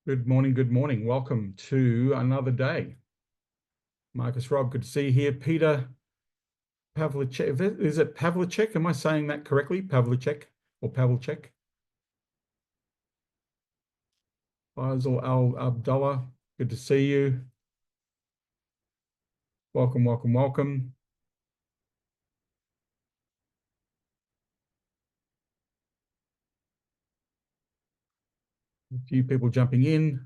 Good morning, good morning. Welcome to another day. Marcus Rob, good to see you here. Peter Pavlicek, is it Pavlicek? Am I saying that correctly? Pavlicek or Pavlicek? Faisal Al Abdullah, good to see you. Welcome, welcome, welcome. A few people jumping in.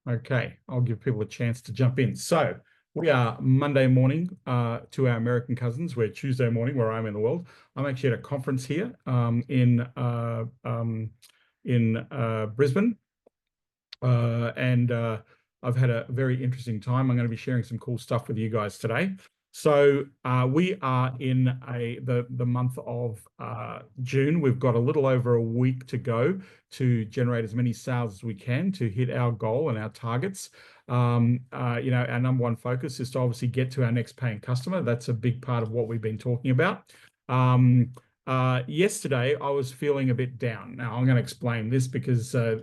Okay, I'll give people a chance to jump in. So we are Monday morning to our American cousins. We're Tuesday morning where I'm in the world. I'm actually at a conference here in Brisbane. And I've had a very interesting time. I'm going to be sharing some cool stuff with you guys today. So we are in the month of June. We've got a little over a week to go to generate as many sales as we can to hit our goal and our targets. Our number one focus is to obviously get to our next paying customer. That's a big part of what we've been talking about. Yesterday, I was feeling a bit down. Now, I'm going to explain this because I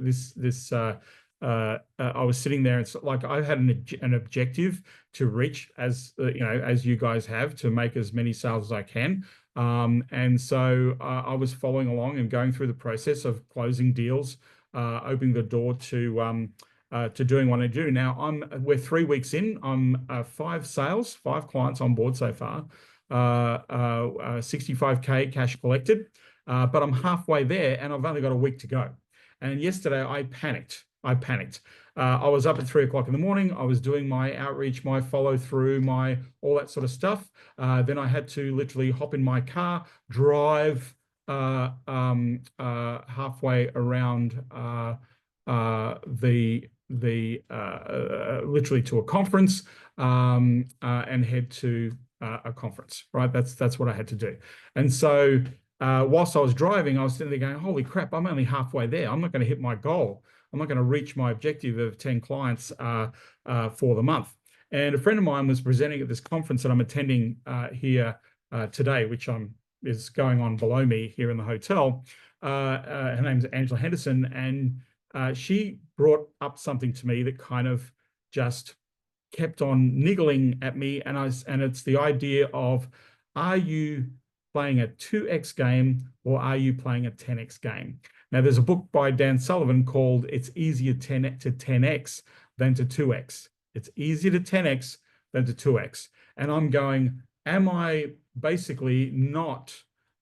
was sitting there and it's like I had an objective to reach as you guys have, to make as many sales as I can. And so I was following along and going through the process of closing deals, opening the door to doing what I do. Now we're 3 weeks in. I'm five clients on board so far, 65K cash collected, but I'm halfway there and I've only got a week to go. And yesterday I panicked. I was up at 3 o'clock in the morning. I was doing my outreach, my follow through, my all that sort of stuff. Then I had to literally hop in my car, drive halfway around literally to a conference and head to a conference. Right, that's what I had to do. And so whilst I was driving, I was sitting there going, "Holy crap! I'm only halfway there. I'm not going to hit my goal. I'm not going to reach my objective of 10 clients for the month." And a friend of mine was presenting at this conference that I'm attending here today, which is going on below me here in the hotel. Her name's Angela Henderson, and she brought up something to me that kind of just kept on niggling at me, and it's the idea of, are you playing a 2x game or are you playing a 10x game? Now, there's a book by Dan Sullivan called It's Easier to 10x than to 2x. It's easier to 10x than to 2x. And I'm going, am I basically not,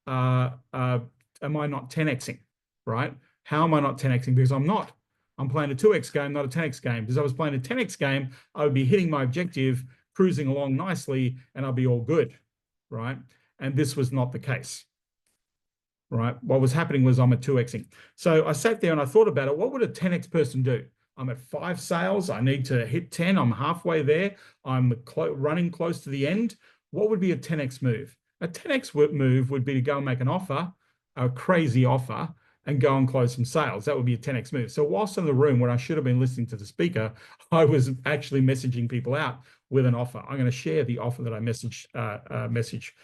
am I not 10xing, right? How am I not 10xing? Because I'm not. I'm playing a 2x game, not a 10x game. Because if I was playing a 10x game, I would be hitting my objective, cruising along nicely, and I'll be all good, right? And this was not the case, right? What was happening was I'm at 2xing. So I sat there and I thought about it. What would a 10x person do? I'm at 5 sales. I need to hit 10. I'm halfway there. I'm running close to the end. What would be a 10x move? A 10x move would be to go and make an offer, a crazy offer, and go and close some sales. That would be a 10x move. So whilst in the room when I should have been listening to the speaker, I was actually messaging people out with an offer. I'm going to share the offer that I message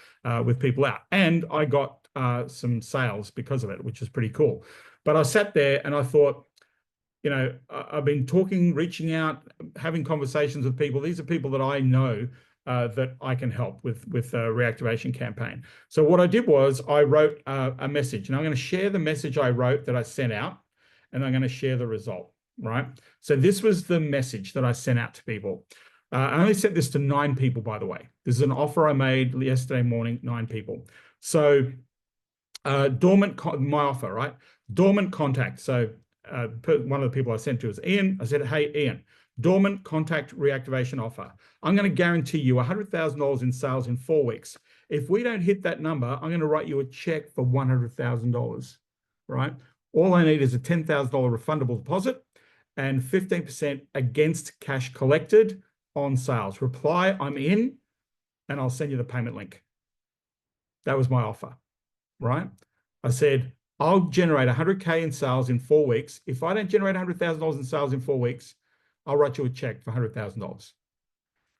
with people out. And I got some sales because of it, which is pretty cool. But I sat there and I thought, I've been talking, reaching out, having conversations with people. These are people that I know that I can help with a reactivation campaign. So what I did was I wrote a message, and I'm going to share the message I wrote that I sent out, and I'm going to share the result, right? So this was the message that I sent out to people. I only sent this to 9 people, by the way. This is an offer I made yesterday morning, 9 people. So my offer, right? Dormant contact. So one of the people I sent to was Ian. I said, "Hey, Ian, dormant contact reactivation offer. I'm going to guarantee you $100,000 in sales in 4 weeks. If we don't hit that number, I'm going to write you a check for $100,000, right? All I need is a $10,000 refundable deposit and 15% against cash collected on sales. Reply, I'm in, and I'll send you the payment link." That was my offer, right? I said, I'll generate 100K in sales in 4 weeks. If I don't generate $100,000 in sales in 4 weeks, I'll write you a check for $100,000.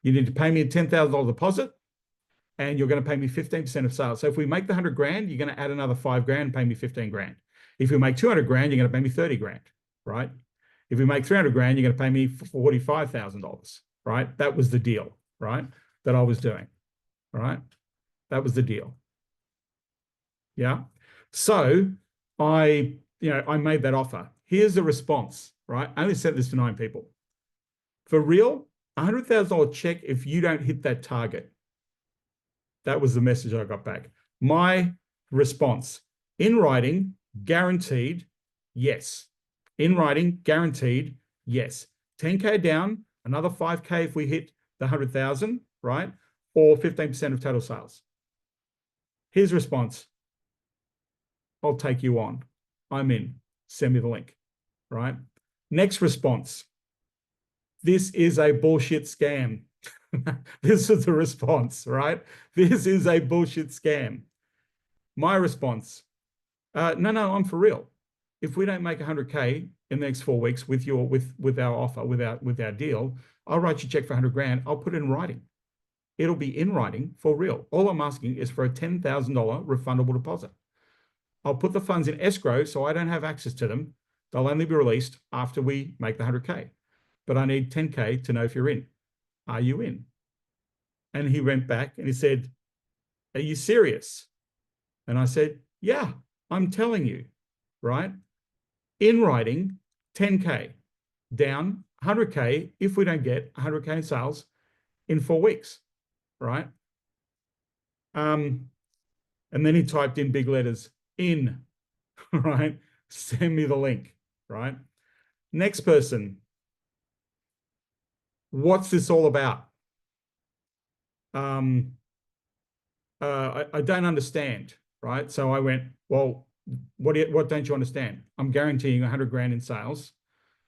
You need to pay me a $10,000 deposit, and you're going to pay me 15% of sales. So if we make the 100 grand, you're going to add another 5 grand and pay me 15 grand. If we make 200 grand, you're going to pay me 30 grand, right? If we make 300 grand, you're going to pay me $45,000, right? That was the deal, right? That I was doing, right? That was the deal. Yeah. So I made that offer. Here's the response, right? I only sent this to 9 people. For real, $100,000 check if you don't hit that target. That was the message I got back. My response, in writing, guaranteed, yes. In writing, guaranteed, yes. 10K down, another 5K if we hit the 100,000, right? Or 15% of total sales. His response, I'll take you on. I'm in. Send me the link, right? Next response, this is a bullshit scam. This is the response, right? This is a bullshit scam. My response, no, I'm for real. If we don't make 100K in the next 4 weeks with our offer, with our deal, I'll write you a check for 100 grand. I'll put it in writing. It'll be in writing for real. All I'm asking is for a $10,000 refundable deposit. I'll put the funds in escrow so I don't have access to them. They'll only be released after we make the 100K. But I need 10K to know if you're in. Are you in? And he went back and he said, are you serious? And I said, yeah, I'm telling you, right? In writing, 10K, down 100K if we don't get 100K in sales in 4 weeks, right? And then he typed in big letters, in, right? Send me the link, right? Next person. What's this all about? I don't understand, right? So I went, well, what don't you understand? I'm guaranteeing 100 grand in sales.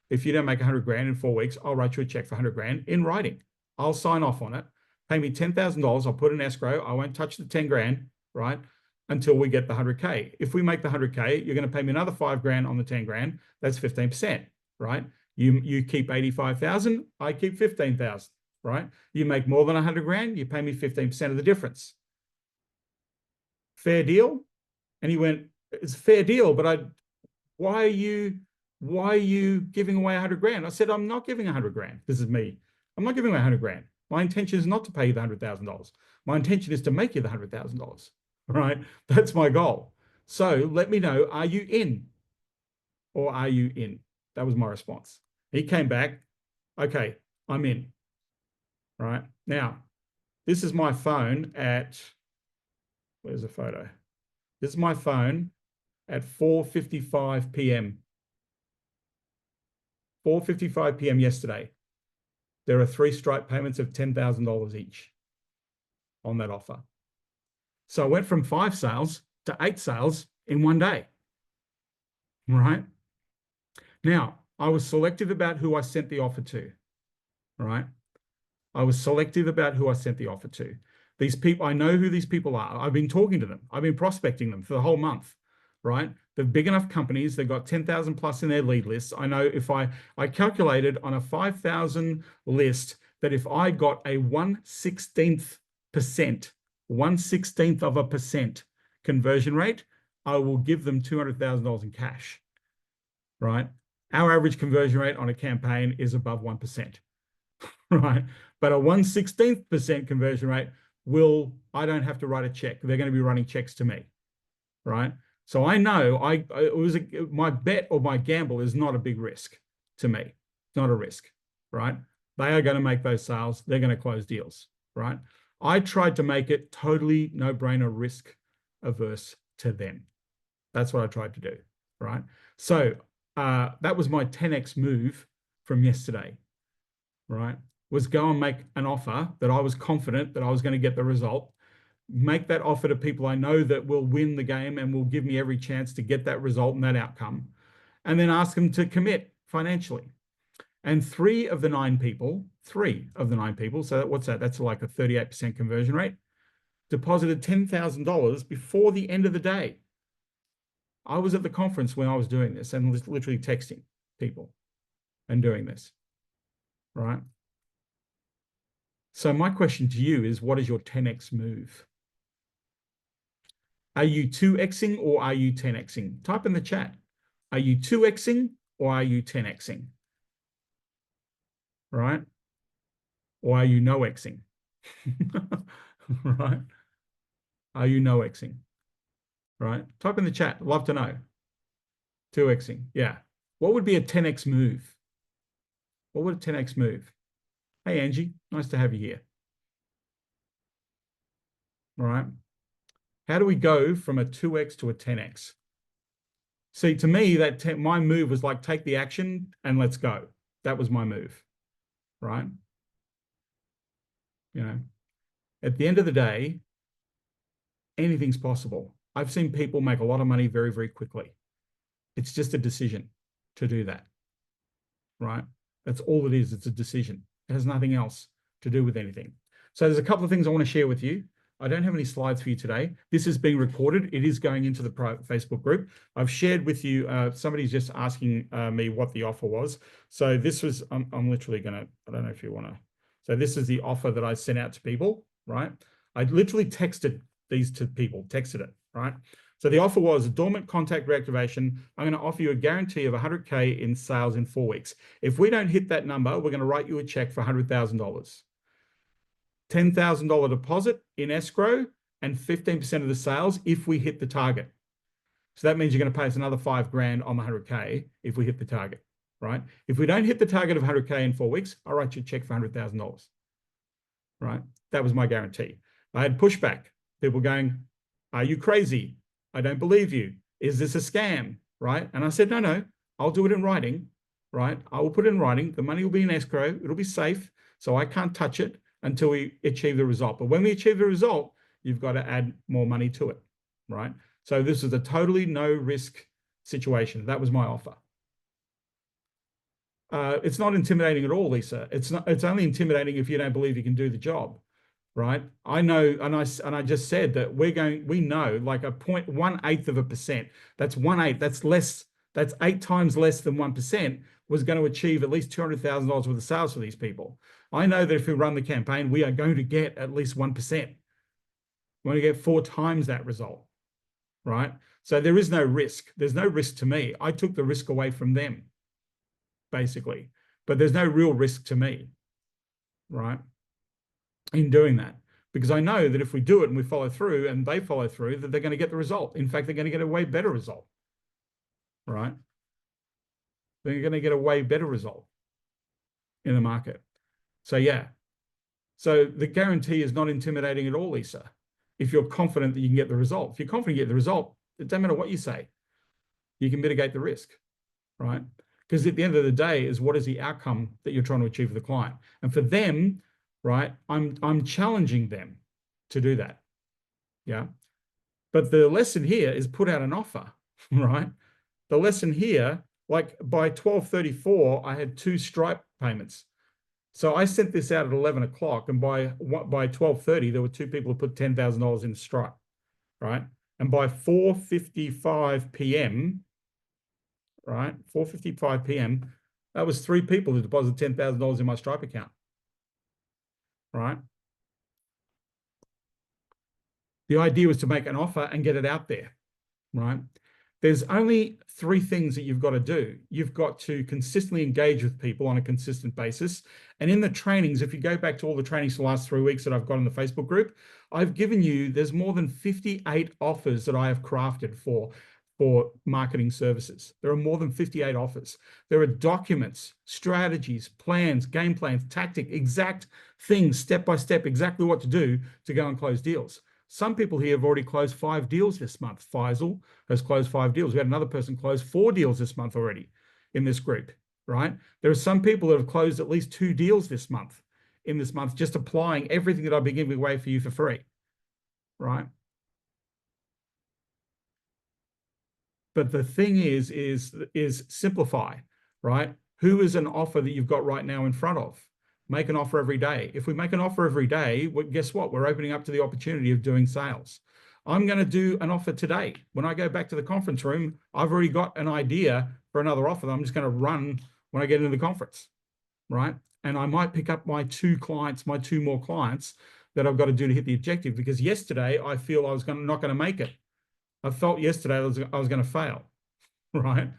If you don't make 100 grand in 4 weeks, I'll write you a check for 100 grand in writing. I'll sign off on it. Pay me $10,000. I'll put in escrow. I won't touch the 10 grand, right? Until we get the 100K. If we make the 100K, you're going to pay me another 5 grand on the 10 grand. That's 15%, right? You keep 85,000, I keep 15,000, right? You make more than 100 grand, you pay me 15% of the difference. Fair deal? And he went, it's a fair deal, but why are you giving away 100 grand? I said, I'm not giving 100 grand. This is me. I'm not giving away 100 grand. My intention is not to pay you the $100,000. My intention is to make you the $100,000, right? That's my goal. So let me know, are you in? Or are you in? That was my response. He came back, okay, I'm in, right? Now, this is my phone at, where's the photo? This is my phone at 4:55 p.m. 4:55 p.m. yesterday. There are 3 strike payments of $10,000 each on that offer. So I went from 5 sales to 8 sales in 1 day, right? Now, I was selective about who I sent the offer to, right? I was selective about who I sent the offer to. These people, I know who these people are. I've been talking to them. I've been prospecting them for the whole month, right? They're big enough companies. They've got 10,000 plus in their lead lists. I know if I calculated on a 5,000 list that if I got a 1/16th conversion rate, I will give them $200,000 in cash, right? Our average conversion rate on a campaign is above 1%, right? But a 1/16th conversion rate I don't have to write a check. They're going to be running checks to me, right? So I know my bet or my gamble is not a big risk to me. It's not a risk, right? They are going to make those sales. They're going to close deals, right? I tried to make it totally no-brainer, risk averse to them. That's what I tried to do, right? So that was my 10x move from yesterday, right? Was go and make an offer that I was confident that I was going to get the result, make that offer to people I know that will win the game and will give me every chance to get that result and that outcome, and then ask them to commit financially. And 3 of the 9 people, so what's that? That's like a 38% conversion rate, deposited $10,000 before the end of the day. I was at the conference when I was doing this and literally texting people and doing this, right? So my question to you is, what is your 10x move? Are you 2xing or are you 10xing? Type in the chat. Are you 2xing or are you 10xing? Right? Or are you no xing? Right? Are you no xing? Right? Type in the chat. Love to know. 2xing. Yeah. What would be a 10x move? What would a 10x move? Hey, Angie. Nice to have you here. All right. How do we go from a 2x to a 10x? See, to me, my move was like, take the action and let's go. That was my move, right? You know, at the end of the day, anything's possible. I've seen people make a lot of money very, very quickly. It's just a decision to do that, right? That's all it is. It's a decision. It has nothing else to do with anything. So there's a couple of things I want to share with you. I don't have any slides for you today. This is being recorded. It is going into the private Facebook group. I've shared with you, somebody's just asking me what the offer was. So this was, I'm literally going to, I don't know if you want to. So this is the offer that I sent out to people, right? I literally texted these to people, texted it, right? So the offer was a dormant contact reactivation. I'm going to offer you a guarantee of 100K in sales in 4 weeks. If we don't hit that number, we're going to write you a check for $100,000. $10,000 deposit in escrow and 15% of the sales if we hit the target. So that means you're going to pay us another $5,000 on the 100K if we hit the target, right? If we don't hit the target of 100K in 4 weeks, I'll write you a check for $100,000, right? That was my guarantee. I had pushback. People going, are you crazy? I don't believe you. Is this a scam, right? And I said, no, I'll do it in writing, right? I will put it in writing. The money will be in escrow. It'll be safe. So I can't touch it until we achieve the result. But when we achieve the result, you've got to add more money to it, right? So this is a totally no risk situation. That was my offer. It's not intimidating at all, Lisa. It's only intimidating if you don't believe you can do the job, right? I know, and I just said that we know like a 0.18%. That's 1/8. That's less. That's 8 times less than 1% was going to achieve at least $200,000 worth of sales for these people. I know that if we run the campaign, we are going to get at least 1%. We're going to get 4 times that result, right? So there is no risk. There's no risk to me. I took the risk away from them, basically. But there's no real risk to me, right, in doing that. Because I know that if we do it and we follow through and they follow through, that they're going to get the result. In fact, they're going to get a way better result, right? They're going to get a way better result in the market. So yeah, so the guarantee is not intimidating at all, Lisa. If you're confident that you can get the result, if you're confident you get the result, it doesn't matter what you say. You can mitigate the risk, right? Because at the end of the day is what is the outcome that you're trying to achieve for the client. And for them, right, I'm challenging them to do that. Yeah. But the lesson here is put out an offer, right? The lesson here, like by 12:34, I had 2 Stripe payments. So I sent this out at 11 o'clock, and by 12:30, there were 2 people who put $10,000 in Stripe, right? And by 4:55 p.m., right, 4:55 p.m., that was 3 people who deposited $10,000 in my Stripe account, right? The idea was to make an offer and get it out there, right? There's only 3 things that you've got to do. You've got to consistently engage with people on a consistent basis. And in the trainings, if you go back to all the trainings for the last 3 weeks that I've got in the Facebook group, I've given you, there's more than 58 offers that I have crafted for marketing services. There are more than 58 offers. There are documents, strategies, plans, game plans, tactic, exact things, step by step, exactly what to do to go and close deals. Some people here have already closed 5 deals this month. Faisal has closed 5 deals. We had another person close 4 deals this month already in this group, right? There are some people that have closed at least 2 deals this month, just applying everything that I've been giving away for you for free, right? But the thing is simplify, right? Who is an offer that you've got right now in front of? Make an offer every day. If we make an offer every day, well, guess what? We're opening up to the opportunity of doing sales. I'm going to do an offer today. When I go back to the conference room, I've already got an idea for another offer that I'm just going to run when I get into the conference, right? And I might pick up my two more clients that I've got to do to hit the objective, because yesterday I feel I was not going to make it. I felt yesterday I was going to fail, right?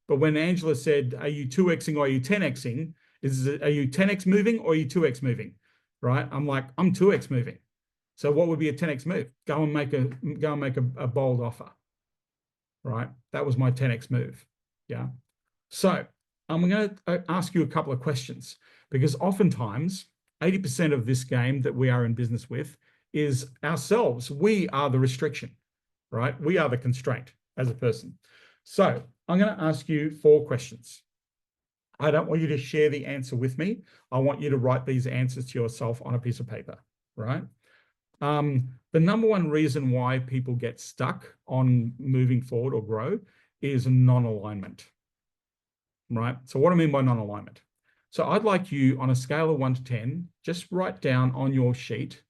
But when Angela said, are you 2xing or are you 10xing? Are you 10x moving or are you 2x moving? Right? I'm like, I'm 2x moving. So what would be a 10x move? Go and make a bold offer. Right? That was my 10x move. Yeah. So I'm going to ask you a couple of questions, because oftentimes 80% of this game that we are in business with is ourselves. We are the restriction, right? We are the constraint as a person. So I'm going to ask you 4 questions. I don't want you to share the answer with me. I want you to write these answers to yourself on a piece of paper, right? The number one reason why people get stuck on moving forward or grow is non-alignment, right? So what do I mean by non-alignment? So I'd like you, on a scale of 1 to 10, just write down on your sheet,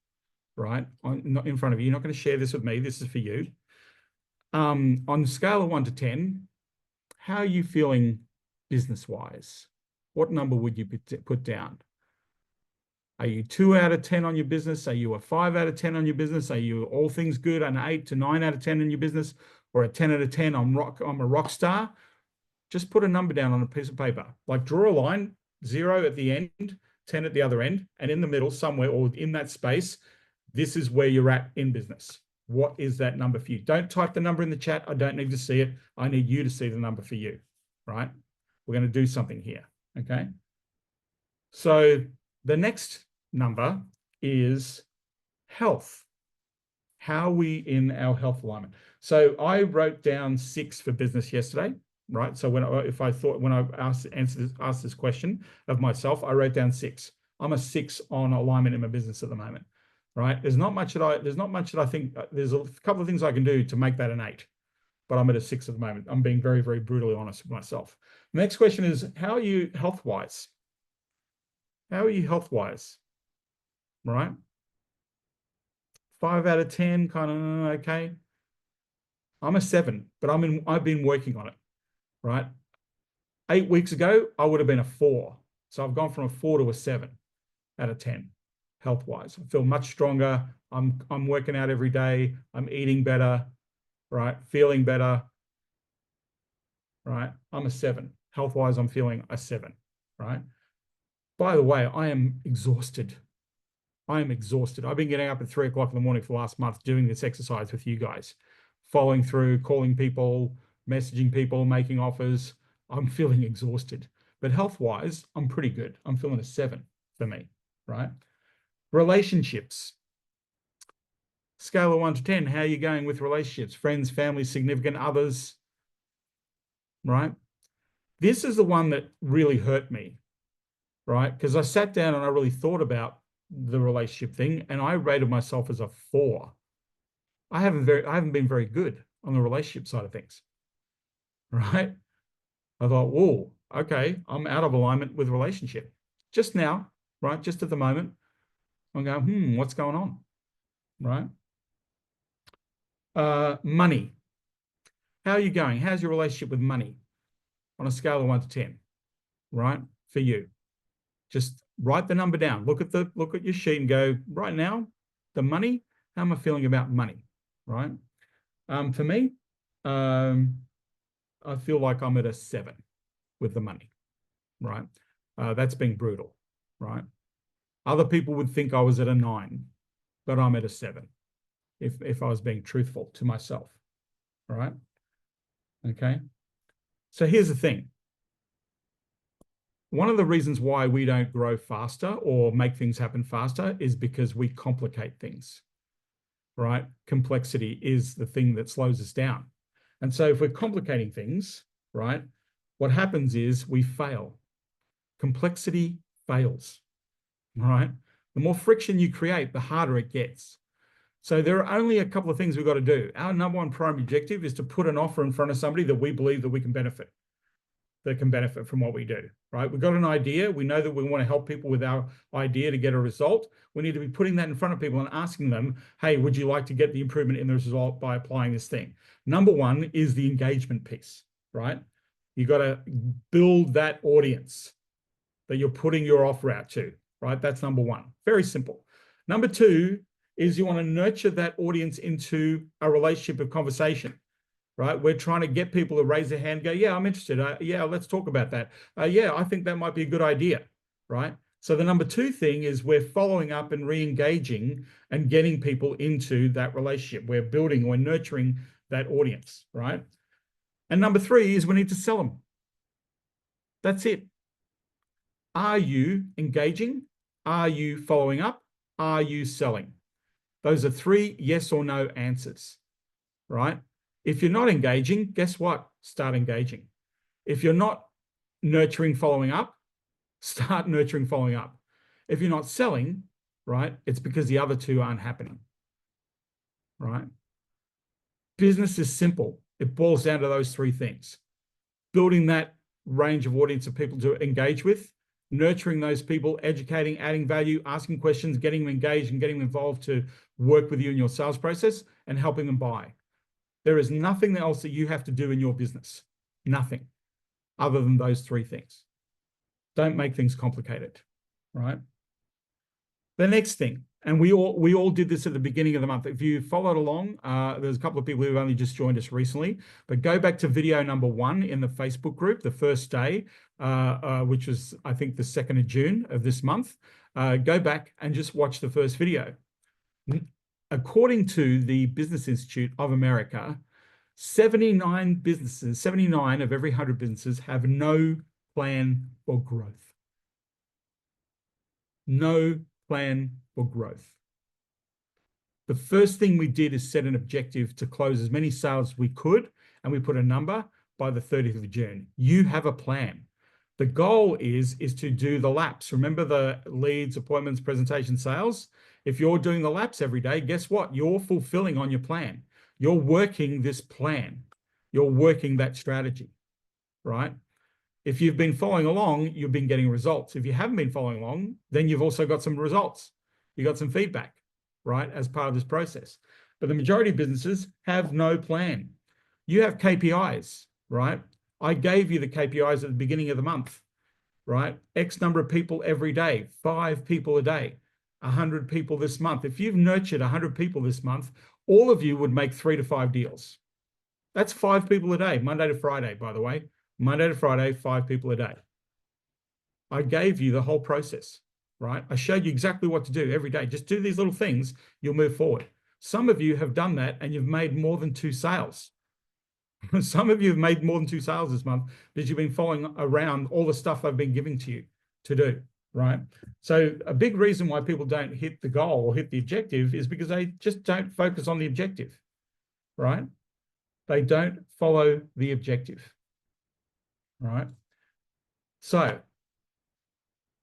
right, in front of you. You're not going to share this with me. This is for you. On a scale of 1 to 10, how are you feeling business-wise? What number would you put down? Are you 2 out of 10 on your business? Are you a 5 out of 10 on your business? Are you all things good, an 8 to 9 out of 10 in your business, or a 10 out of 10? I'm a rock star. Just put a number down on a piece of paper. Like, draw a line, 0 at the end, 10 at the other end, and in the middle somewhere, or in that space, this is where you're at in business. What is that number for you? Don't type the number in the chat. I don't need to see it. I need you to see the number for you, right? We're going to do something here, okay? So the next number is health. How are we in our health alignment? So I wrote down 6 for business yesterday, right? So when I asked this question of myself, I wrote down 6. I'm a 6 on alignment in my business at the moment, right? There's not much that I think, there's a couple of things I can do to make that an 8, but I'm at a 6 at the moment. I'm being very, very brutally honest with myself. The next question is, how are you health-wise? How are you health-wise? Right? 5 out of 10, kind of okay. I'm a 7, but I've been working on it, right? 8 weeks ago, I would have been a 4. So I've gone from a 4 to a 7 out of 10, health-wise. I feel much stronger. I'm working out every day. I'm eating better, right? Feeling better, right? I'm a 7. Health-wise, I'm feeling a 7, right? By the way, I am exhausted. I am exhausted. I've been getting up at 3 o'clock in the morning for the last month doing this exercise with you guys, following through, calling people, messaging people, making offers. I'm feeling exhausted. But health-wise, I'm pretty good. I'm feeling a 7 for me, right? Relationships. Scale of 1 to 10, how are you going with relationships? Friends, family, significant others, right? This is the one that really hurt me, right? Because I sat down and I really thought about the relationship thing, and I rated myself as a 4. I haven't been very good on the relationship side of things, right? I thought, whoa, okay, I'm out of alignment with relationship just now, right? Just at the moment, I'm going, what's going on, right? Money. How are you going? How's your relationship with money on a scale of 1 to 10, right? For you, just write the number down. Look at your sheet and go, right now, the money, how am I feeling about money, right? For me, I feel like I'm at a 7 with the money, right? That's being brutal, right? Other people would think I was at a 9, but I'm at a 7 if I was being truthful to myself, right? Okay. So here's the thing. One of the reasons why we don't grow faster or make things happen faster is because we complicate things, right? Complexity is the thing that slows us down. And so if we're complicating things, right, what happens is we fail. Complexity fails, right? The more friction you create, the harder it gets. So there are only a couple of things we've got to do. Our number one primary objective is to put an offer in front of somebody that we believe that we can benefit, that can benefit from what we do, right? We've got an idea. We know that we want to help people with our idea to get a result. We need to be putting that in front of people and asking them, hey, would you like to get the improvement in the result by applying this thing? Number one is the engagement piece, right? You've got to build that audience, that you're putting your offer out to, right? That's number one. Very simple. Number two is you want to nurture that audience into a relationship of conversation, right? We're trying to get people to raise their hand, go, yeah, I'm interested. Yeah, let's talk about that. Yeah, I think that might be a good idea, right? So the number two thing is we're following up and re-engaging and getting people into that relationship. We're building, we're nurturing that audience, right? And number three is we need to sell them. That's it. Are you engaging? Are you following up? Are you selling? Those are three yes or no answers, right? If you're not engaging, guess what? Start engaging. If you're not nurturing following up, start nurturing following up. If you're not selling, right, it's because the other two aren't happening, right? Business is simple. It boils down to those three things. Building that range of audience of people to engage with, nurturing those people, educating, adding value, asking questions, getting them engaged and getting them involved to work with you in your sales process, and helping them buy. There is nothing else that you have to do in your business. Nothing other than those three things. Don't make things complicated, right? The next thing, and we all did this at the beginning of the month. If you followed along, there's a couple of people who've only just joined us recently, but go back to video number 1 in the Facebook group, the first day, which was, I think, the 2nd of June of this month. Go back and just watch the first video. According to the Business Institute of America, 79 businesses, 79 of every 100 businesses have no plan for growth. No plan for growth. The first thing we did is set an objective to close as many sales as we could, and we put a number by the 30th of June. You have a plan. The goal is to do the laps. Remember the leads, appointments, presentation, sales? If you're doing the laps every day, guess what? You're fulfilling on your plan. You're working this plan. You're working that strategy, right? If you've been following along, you've been getting results. If you haven't been following along, then you've also got some results. You got some feedback, right, as part of this process. But the majority of businesses have no plan. You have KPIs, right? I gave you the KPIs at the beginning of the month, right? X number of people every day, 5 people a day, 100 people this month. If you've nurtured 100 people this month, all of you would make 3 to 5 deals. That's 5 people a day, Monday to Friday, by the way. Monday to Friday, 5 people a day. I gave you the whole process, right? I showed you exactly what to do every day. Just do these little things, you'll move forward. Some of you have done that and you've made more than 2 sales. Some of you have made more than 2 sales this month because you've been following around all the stuff I've been giving to you to do, right? So a big reason why people don't hit the goal or hit the objective is because they just don't focus on the objective, right? They don't follow the objective. Right? So,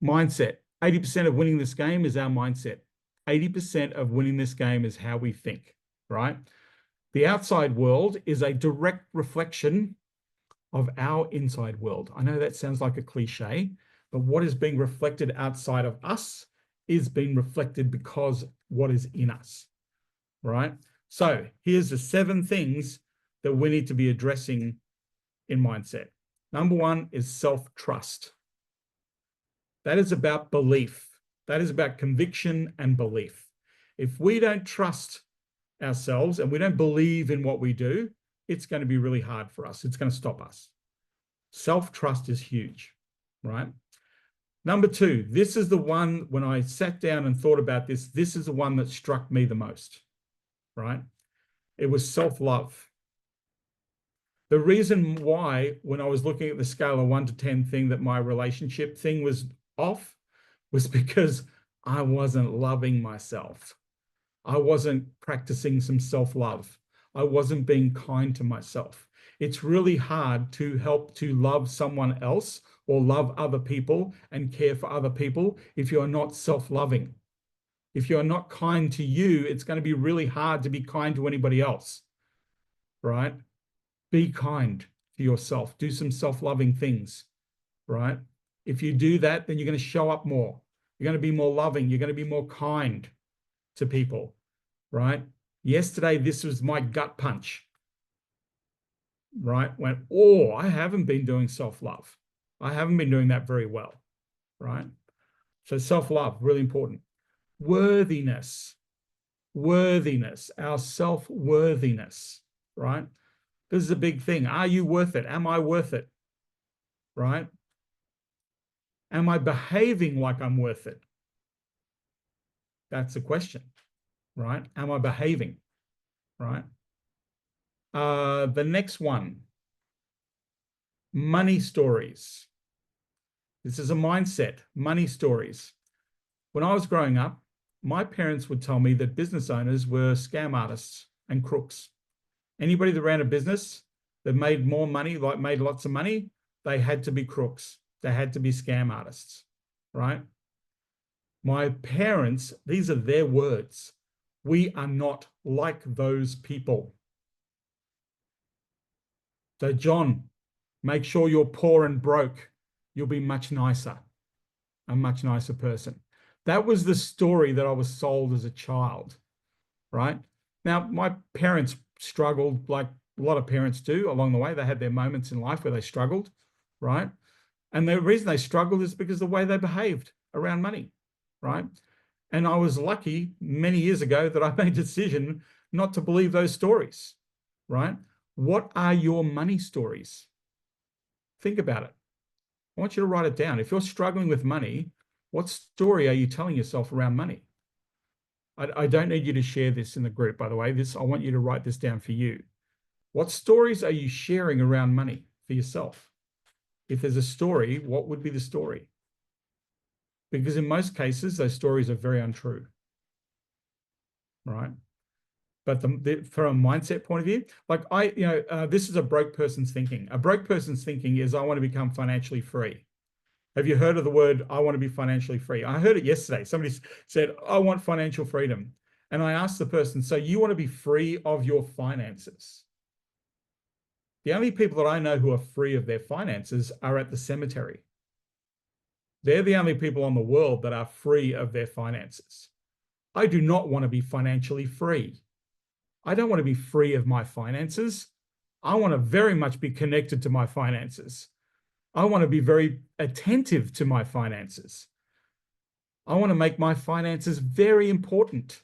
mindset. 80% of winning this game is our mindset. 80% of winning this game is how we think, right? The outside world is a direct reflection of our inside world. I know that sounds like a cliche, but what is being reflected outside of us is being reflected because what is in us, right? So, here's the 7 things that we need to be addressing in mindset. Number 1 is self-trust. That is about belief. That is about conviction and belief. If we don't trust ourselves and we don't believe in what we do, it's going to be really hard for us. It's going to stop us. Self-trust is huge, right? Number 2, this is the one, when I sat down and thought about this, this is the one that struck me the most, right? It was self-love. The reason why, when I was looking at the scale of 1 to 10 thing, that my relationship thing was off was because I wasn't loving myself. I wasn't practicing some self-love. I wasn't being kind to myself. It's really hard to help to love someone else or love other people and care for other people if you're not self-loving. If you're not kind to you, it's going to be really hard to be kind to anybody else, right? Be kind to yourself. Do some self-loving things, right? If you do that, then you're going to show up more. You're going to be more loving. You're going to be more kind to people, right? Yesterday, this was my gut punch, right? Went, oh, I haven't been doing self-love. I haven't been doing that very well, right? So self-love, really important. Worthiness, worthiness, our self-worthiness, right? This is a big thing. Are you worth it? Am I worth it? Right? Am I behaving like I'm worth it? That's the question, right? Am I behaving, right? The next one, money stories. This is a mindset, money stories. When I was growing up, my parents would tell me that business owners were scam artists and crooks. Anybody that ran a business that made more money, like made lots of money, they had to be crooks. They had to be scam artists, right? My parents, these are their words. We are not like those people. So, John, make sure you're poor and broke. You'll be much nicer, a much nicer person. That was the story that I was sold as a child, right? Now, my parents struggled like a lot of parents do along the way. They had their moments in life where they struggled, right? And the reason they struggled is because of the way they behaved around money, right? And I was lucky many years ago that I made a decision not to believe those stories, right? What are your money stories? Think about it. I want you to write it down. If you're struggling with money, what story are you telling yourself around money? I don't need you to share this in the group, by the way. I want you to write this down for you. What stories are you sharing around money for yourself? If there's a story, what would be the story? Because in most cases, those stories are very untrue, right? But from a mindset point of view, like this is a broke person's thinking. A broke person's thinking is, I want to become financially free. Have you heard of the word, I want to be financially free? I heard it yesterday. Somebody said, I want financial freedom. And I asked the person, so you want to be free of your finances? The only people that I know who are free of their finances are at the cemetery. They're the only people on the world that are free of their finances. I do not want to be financially free. I don't want to be free of my finances. I want to very much be connected to my finances. I want to be very attentive to my finances. I want to make my finances very important.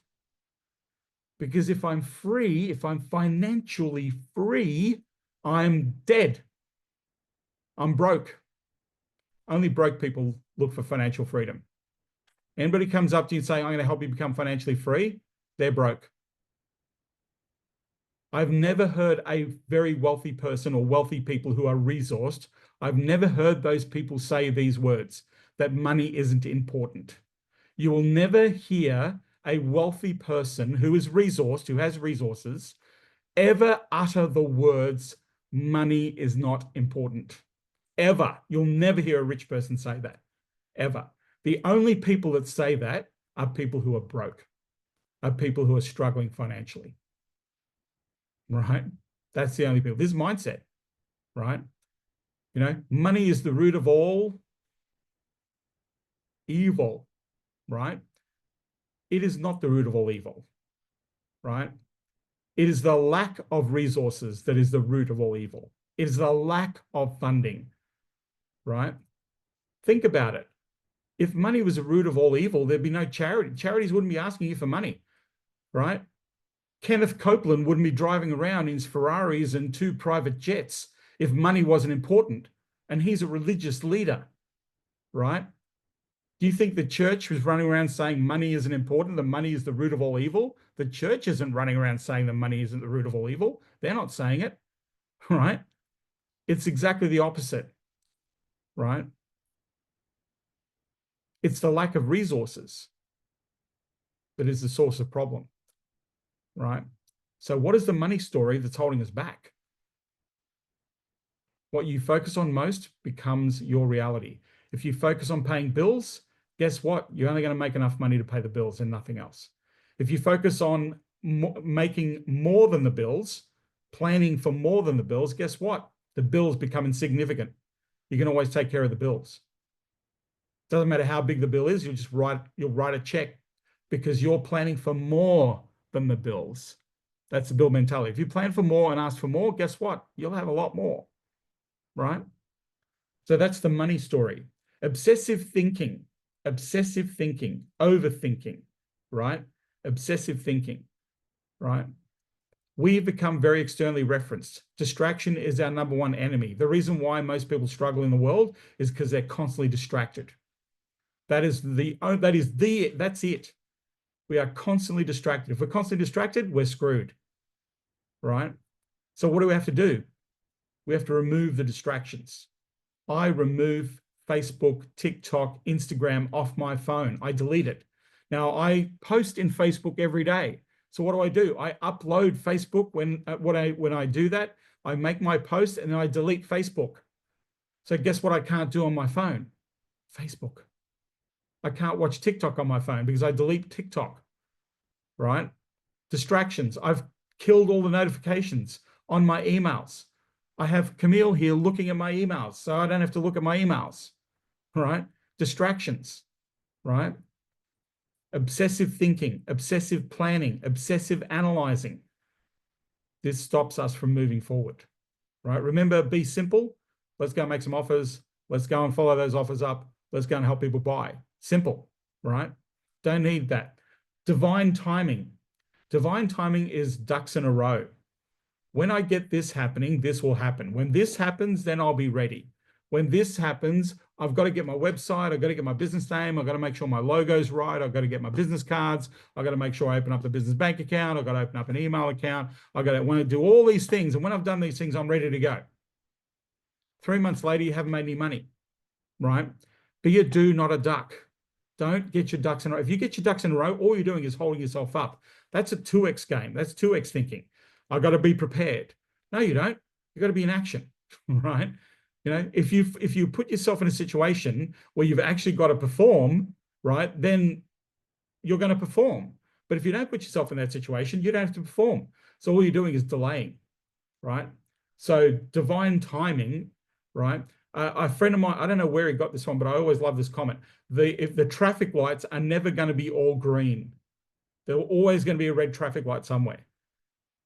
Because if I'm free, if I'm financially free, I'm dead. I'm broke. Only broke people look for financial freedom. Anybody comes up to you and saying, I'm going to help you become financially free, they're broke. I've never heard a very wealthy person or wealthy people who are resourced. I've never heard those people say these words, that money isn't important. You will never hear a wealthy person who is resourced, who has resources, ever utter the words, money is not important. Ever. You'll never hear a rich person say that, ever. The only people that say that are people who are broke, are people who are struggling financially. Right? That's the only people. This is mindset, right? You know, money is the root of all evil, right? It is not the root of all evil, right? It is the lack of resources that is the root of all evil. It is the lack of funding, right? Think about it. If money was the root of all evil, there'd be no charity. Charities wouldn't be asking you for money, right? Kenneth Copeland wouldn't be driving around in his Ferraris and 2 private jets if money wasn't important. And he's a religious leader, right? Do you think the church was running around saying money isn't important, that money is the root of all evil? The church isn't running around saying that money isn't the root of all evil. They're not saying it, right? It's exactly the opposite, right? It's the lack of resources that is the source of problem, right? So what is the money story that's holding us back? What you focus on most becomes your reality. If you focus on paying bills, guess what? You're only going to make enough money to pay the bills and nothing else. If you focus on making more than the bills, planning for more than the bills, guess what? The bills become insignificant. You can always take care of the bills. Doesn't matter how big the bill is, you'll write a check because you're planning for more than the bills. That's the bill mentality. If you plan for more and ask for more, guess what? You'll have a lot more, right? So that's the money story. Obsessive thinking, overthinking, right? Obsessive thinking, right? We've become very externally referenced. Distraction is our number one enemy. The reason why most people struggle in the world is because they're constantly distracted. That's it. We are constantly distracted. If we're constantly distracted, we're screwed, right? So what do we have to do? We have to remove the distractions. I remove Facebook, TikTok, Instagram off my phone. I delete it. Now, I post in Facebook every day. So what do? I upload Facebook when I do that. I make my post and then I delete Facebook. So guess what I can't do on my phone? Facebook. I can't watch TikTok on my phone because I delete TikTok, right? Distractions. I've killed all the notifications on my emails. I have Camille here looking at my emails, so I don't have to look at my emails, right? Distractions, right? Obsessive thinking, obsessive planning, obsessive analyzing. This stops us from moving forward, right? Remember, be simple. Let's go and make some offers. Let's go and follow those offers up. Let's go and help people buy. Simple, right? Don't need that. Divine timing. Divine timing is ducks in a row. When I get this happening, this will happen. When this happens, then I'll be ready. When this happens, I've got to get my website. I've got to get my business name. I've got to make sure my logo's right. I've got to get my business cards. I've got to make sure I open up the business bank account. I've got to open up an email account. I've got to want to do all these things. And when I've done these things, I'm ready to go. 3 months later, you haven't made any money, right? Be a do, not a duck. Don't get your ducks in a row. If you get your ducks in a row, all you're doing is holding yourself up. That's a 2x game. That's 2x thinking. I've got to be prepared. No, you don't. You've got to be in action, right? You know, if you put yourself in a situation where you've actually got to perform, right, then you're going to perform. But if you don't put yourself in that situation, you don't have to perform. So all you're doing is delaying, right? So divine timing, right? A friend of mine, I don't know where he got this from, but I always love this comment. If the traffic lights are never going to be all green, there's always going to be a red traffic light somewhere,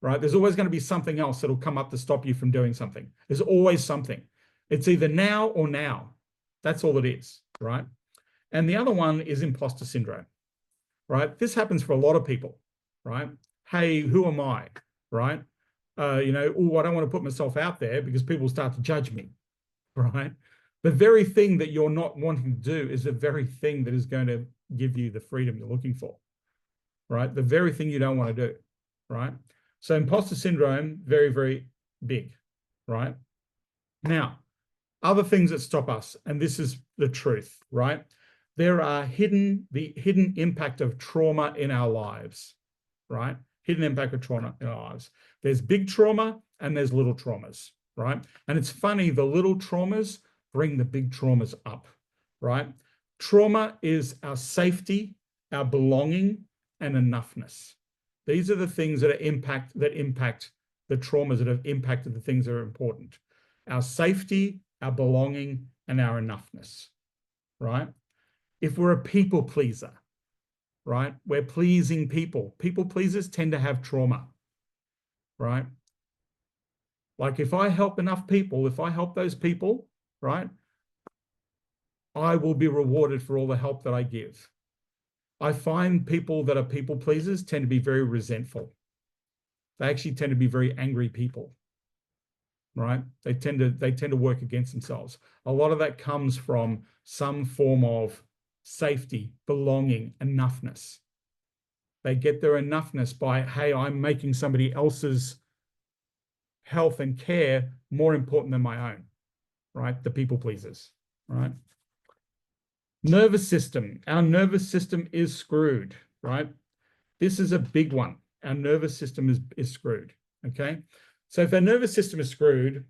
right? There's always going to be something else that'll come up to stop you from doing something. There's always something. It's either now or now. That's all it is, right? And the other one is imposter syndrome, right? This happens for a lot of people, right? Hey, who am I, right? You know, oh, I don't want to put myself out there because people start to judge me, right? The very thing that you're not wanting to do is the very thing that is going to give you the freedom you're looking for, right? The very thing you don't want to do, right? So imposter syndrome, very, very big, right? Now, other things that stop us, and this is the truth, right? There are the hidden impact of trauma in our lives, right? Hidden impact of trauma in our lives. There's big trauma and there's little traumas, right? And it's funny, the little traumas bring the big traumas up, right? Trauma is our safety, our belonging, and enoughness. These are the things that impact the traumas that have impacted the things that are important. Our safety, our belonging, and our enoughness, right? If we're a people pleaser, right? We're pleasing people. People pleasers tend to have trauma, right? Like if I help enough people, if I help those people, right? I will be rewarded for all the help that I give. I find people that are people pleasers tend to be very resentful. They actually tend to be very angry people, right? They tend to work against themselves. A lot of that comes from some form of safety, belonging, enoughness. They get their enoughness by, hey, I'm making somebody else's health and care more important than my own, right? The people pleasers, right? Nervous system. Our nervous system is screwed, right? This is a big one. Our nervous system is screwed, okay? So if our nervous system is screwed,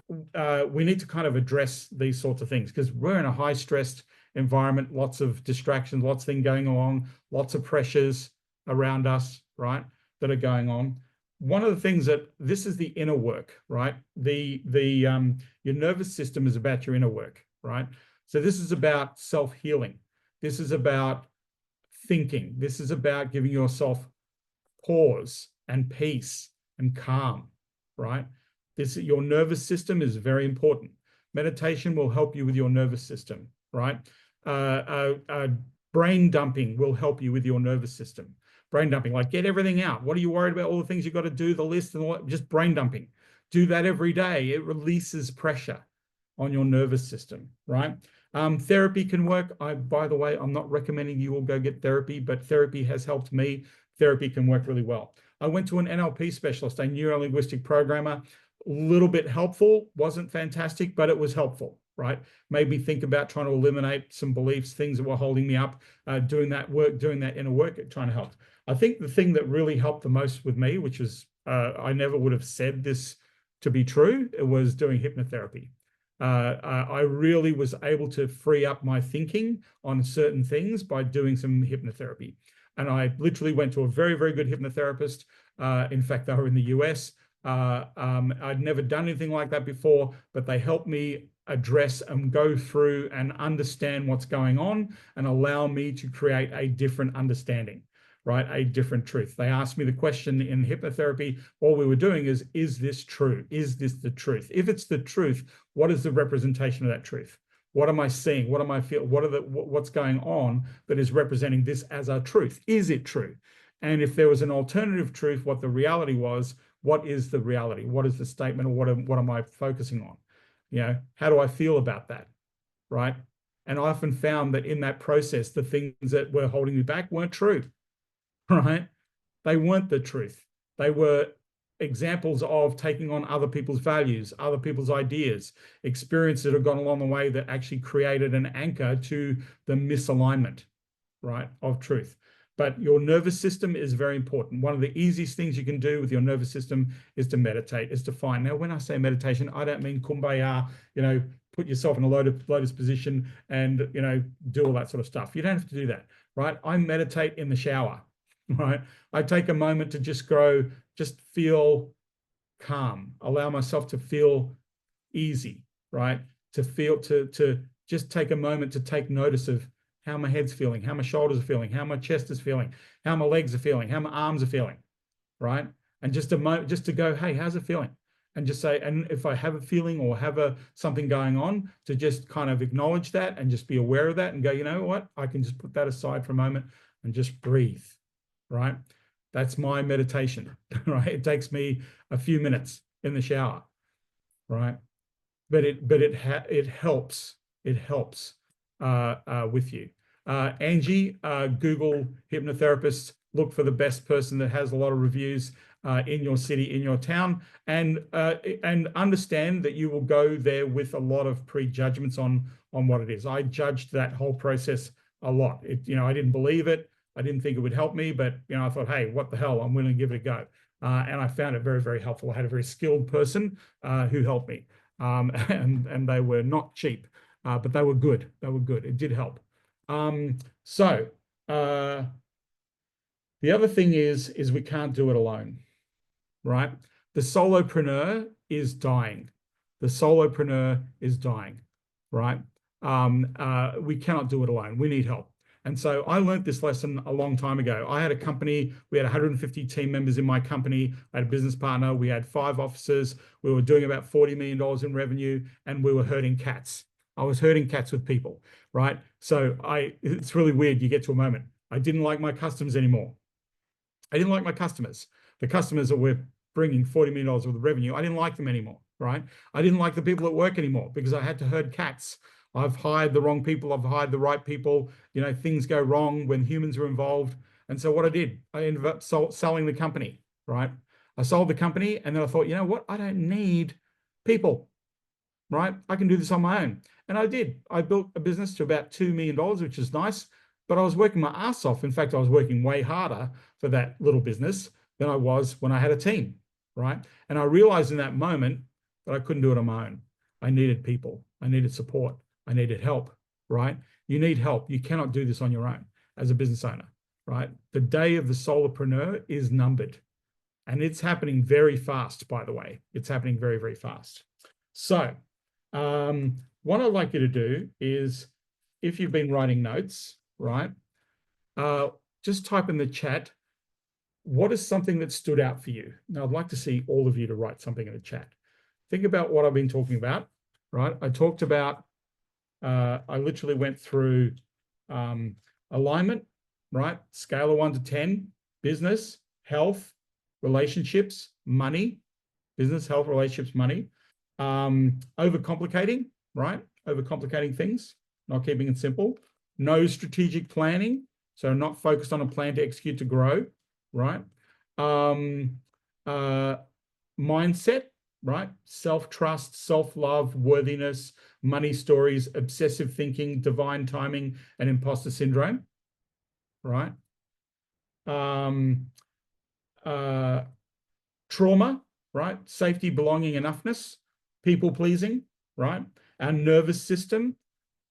we need to kind of address these sorts of things because we're in a high-stressed environment, lots of distractions, lots of things going along, lots of pressures around us, right, that are going on. One of the things this is the inner work, right? Your nervous system is about your inner work, right? So this is about self-healing. This is about thinking. This is about giving yourself pause and peace and calm, right? Your nervous system is very important. Meditation will help you with your nervous system, right? Brain dumping will help you with your nervous system. Brain dumping, like get everything out. What are you worried about? All the things you've got to do, the list and all that, just brain dumping. Do that every day. It releases pressure on your nervous system, right? Therapy can work. By the way, I'm not recommending you all go get therapy, but therapy has helped me. Therapy can work really well. I went to an NLP specialist, a neuro-linguistic programmer. A little bit helpful, wasn't fantastic, but it was helpful, right? Made me think about trying to eliminate some beliefs, things that were holding me up, doing that work, doing that inner work, trying to help. I think the thing that really helped the most with me, which is, I never would have said this to be true, it was doing hypnotherapy. I really was able to free up my thinking on certain things by doing some hypnotherapy. And I literally went to a very, very good hypnotherapist. In fact, they were in the US. I'd never done anything like that before, but they helped me address and go through and understand what's going on and allow me to create a different understanding, right? A different truth. They asked me the question in hypnotherapy. All we were doing is this true? Is this the truth? If it's the truth, what is the representation of that truth? What am I seeing? What am I feeling? What's going on that is representing this as a truth? Is it true? And if there was an alternative truth, what the reality was, what is the reality? What is the statement, or what am I focusing on? You know, how do I feel about that, right? And I often found that in that process, the things that were holding me back weren't true, right? They weren't the truth. They were examples of taking on other people's values, other people's ideas, experiences that have gone along the way that actually created an anchor to the misalignment, right, of truth. But your nervous system is very important. One of the easiest things you can do with your nervous system is to meditate, is to find. Now, when I say meditation, I don't mean kumbaya, you know, put yourself in a lotus position and, you know, do all that sort of stuff. You don't have to do that, right? I meditate in the shower, right? I take a moment to just feel calm, allow myself to feel easy, right? To just take a moment to take notice of how my head's feeling, how my shoulders are feeling, how my chest is feeling, how my legs are feeling, how my arms are feeling, right? And just to go, hey, how's it feeling? And just say, and if I have a feeling or have something going on, to just kind of acknowledge that and just be aware of that and go, you know what? I can just put that aside for a moment and just breathe, right? That's my meditation, right? It takes me a few minutes in the shower, right? But it helps. It helps with you. Angie, Google hypnotherapist. Look for the best person that has a lot of reviews in your city, in your town, and understand that you will go there with a lot of prejudgments on what it is. I judged that whole process a lot. I didn't believe it. I didn't think it would help me, but I thought, hey, what the hell? I'm willing to give it a go. And I found it very, very helpful. I had a very skilled person who helped me. And they were not cheap, but they were good. They were good. It did help. So the other thing is we can't do it alone, right? The solopreneur is dying. The solopreneur is dying, right? We cannot do it alone. We need help. And so I learned this lesson a long time ago. I had a company. We had 150 team members in my company. I had a business partner. We had 5 offices. We were doing about $40 million in revenue, and we were herding cats. I was herding cats with people, right? So it's really weird. You get to a moment. I didn't like my customers anymore. I didn't like my customers. The customers that were bringing $40 million worth of revenue, I didn't like them anymore, right? I didn't like the people at work anymore because I had to herd cats. I've hired the wrong people. I've hired the right people. Things go wrong when humans are involved. And so what I did, I ended up selling the company, right? I sold the company, and then I thought, you know what? I don't need people, right? I can do this on my own. And I did. I built a business to about $2 million, which is nice, but I was working my ass off. In fact, I was working way harder for that little business than I was when I had a team, right? And I realized in that moment that I couldn't do it on my own. I needed people. I needed support. I needed help, right? You need help. You cannot do this on your own as a business owner, right? The day of the solopreneur is numbered, and it's happening very fast, by the way. It's happening very, very fast. So what I'd like you to do is, if you've been writing notes, right, just type in the chat, what is something that stood out for you? Now, I'd like to see all of you to write something in the chat. Think about what I've been talking about, right? I talked about I literally went through alignment, right? Scale of 1 to 10, business, health, relationships, money, business, health, relationships, money. Overcomplicating, right? Overcomplicating things, not keeping it simple. No strategic planning, so not focused on a plan to execute to grow, right? Mindset, right? Self-trust, self-love, worthiness, money stories, obsessive thinking, divine timing, and imposter syndrome, right? Trauma, right? Safety, belonging, enoughness, people pleasing, right? Our nervous system,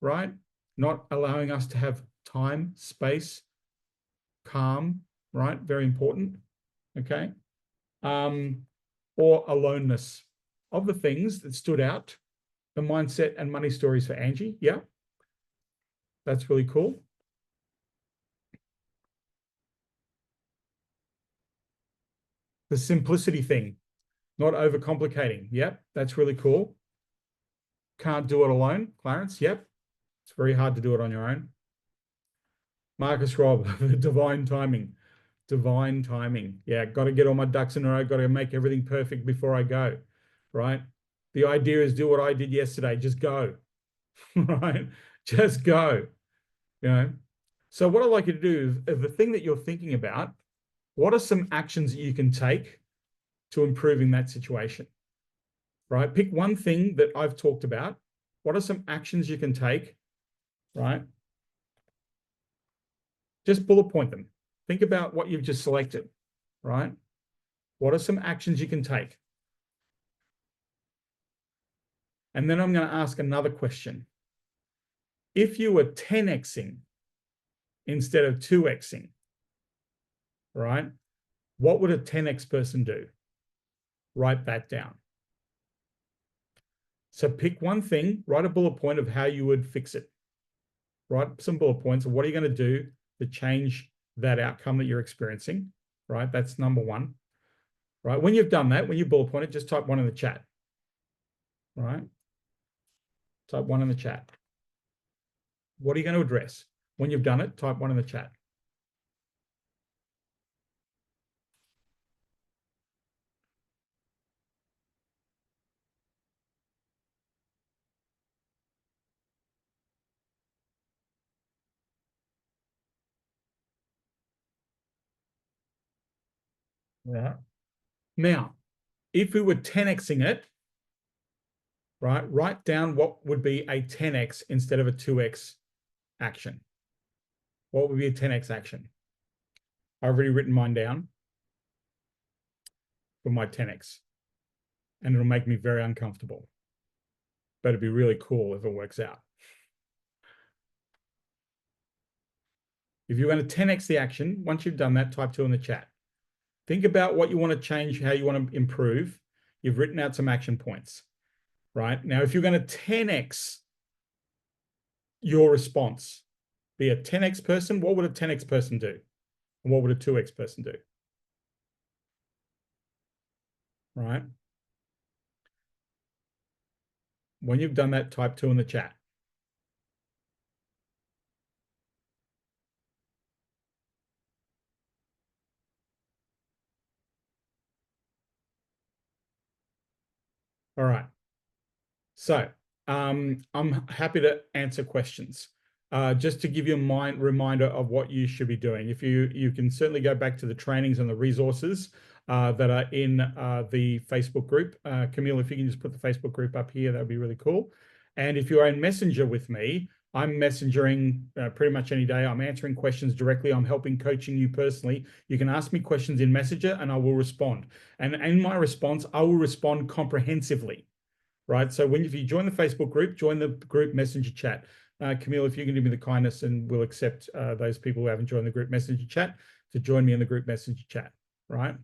right? Not allowing us to have time, space, calm, right? Very important, okay? Or aloneness. Of the things that stood out, the mindset and money stories for Angie, yeah, that's really cool. The simplicity thing, not overcomplicating, yep, that's really cool. Can't do it alone, Clarence, yep, it's very hard to do it on your own. Marcus Robb, the divine timing. Divine timing. Yeah, got to get all my ducks in a row, got to make everything perfect before I go, right? The idea is do what I did yesterday, just go, right? Just go, you know? So what I'd like you to do is the thing that you're thinking about, what are some actions that you can take to improving that situation, right? Pick one thing that I've talked about. What are some actions you can take, right? Just bullet point them. Think about what you've just selected, right? What are some actions you can take? And then I'm going to ask another question. If you were 10xing instead of 2xing, right? What would a 10x person do? Write that down. So pick one thing, write a bullet point of how you would fix it. Write some bullet points of what are you going to do to change that outcome that you're experiencing, right? That's number one, right? When you've done that, when you bullet point it, just type one in the chat, right? Type one in the chat. What are you going to address? When you've done it, type one in the chat. Yeah. Now, if we were 10xing it, right, write down what would be a 10x instead of a 2x action. What would be a 10x action? I've already written mine down for my 10x, and it'll make me very uncomfortable, but it'd be really cool if it works out. If you're going to 10x the action, once you've done that, type 2 in the chat. Think about what you want to change, how you want to improve. You've written out some action points, right? Now, if you're going to 10x your response, be a 10x person, what would a 10x person do? And what would a 2x person do? Right? When you've done that, type 2 in the chat. All right. So I'm happy to answer questions. Just to give you a reminder of what you should be doing. If you can certainly go back to the trainings and the resources that are in the Facebook group. Camille, if you can just put the Facebook group up here, that would be really cool. And if you're in Messenger with me, I'm messengering pretty much any day. I'm answering questions directly. I'm helping coaching you personally. You can ask me questions in Messenger and I will respond. And in my response, I will respond comprehensively. Right. So if you join the Facebook group, join the group messenger chat. Camille, if you can do me the kindness, and we'll accept those people who haven't joined the group messenger chat to join me in the group messenger chat. Right.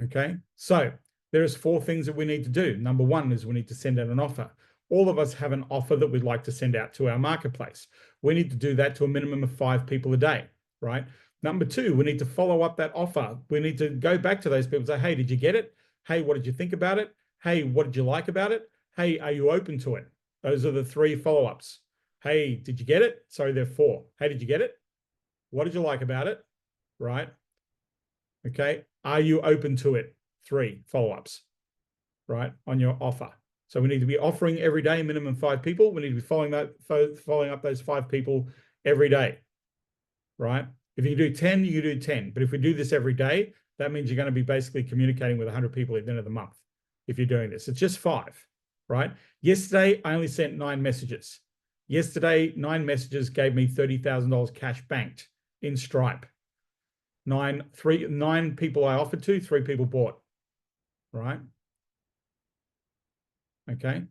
Okay. So there's 4 things that we need to do. Number 1 is we need to send out an offer. All of us have an offer that we'd like to send out to our marketplace. We need to do that to a minimum of 5 people a day. Right. Number 2, we need to follow up that offer. We need to go back to those people and say, hey, did you get it? Hey, what did you think about it? Hey, what did you like about it? Hey, are you open to it? Those are the 3 follow-ups. Hey, did you get it? Sorry, there are 4. Hey, did you get it? What did you like about it? Right? Okay. Are you open to it? 3 follow-ups, right, on your offer. So we need to be offering every day, minimum 5 people. We need to be following up those 5 people every day, right? If you do 10, you do 10. But if we do this every day, that means you're going to be basically communicating with 100 people at the end of the month if you're doing this. It's just 5, right? Yesterday, I only sent 9 messages. Yesterday, 9 messages gave me $30,000 cash banked in Stripe. 9 people I offered to, 3 people bought, right? Okay.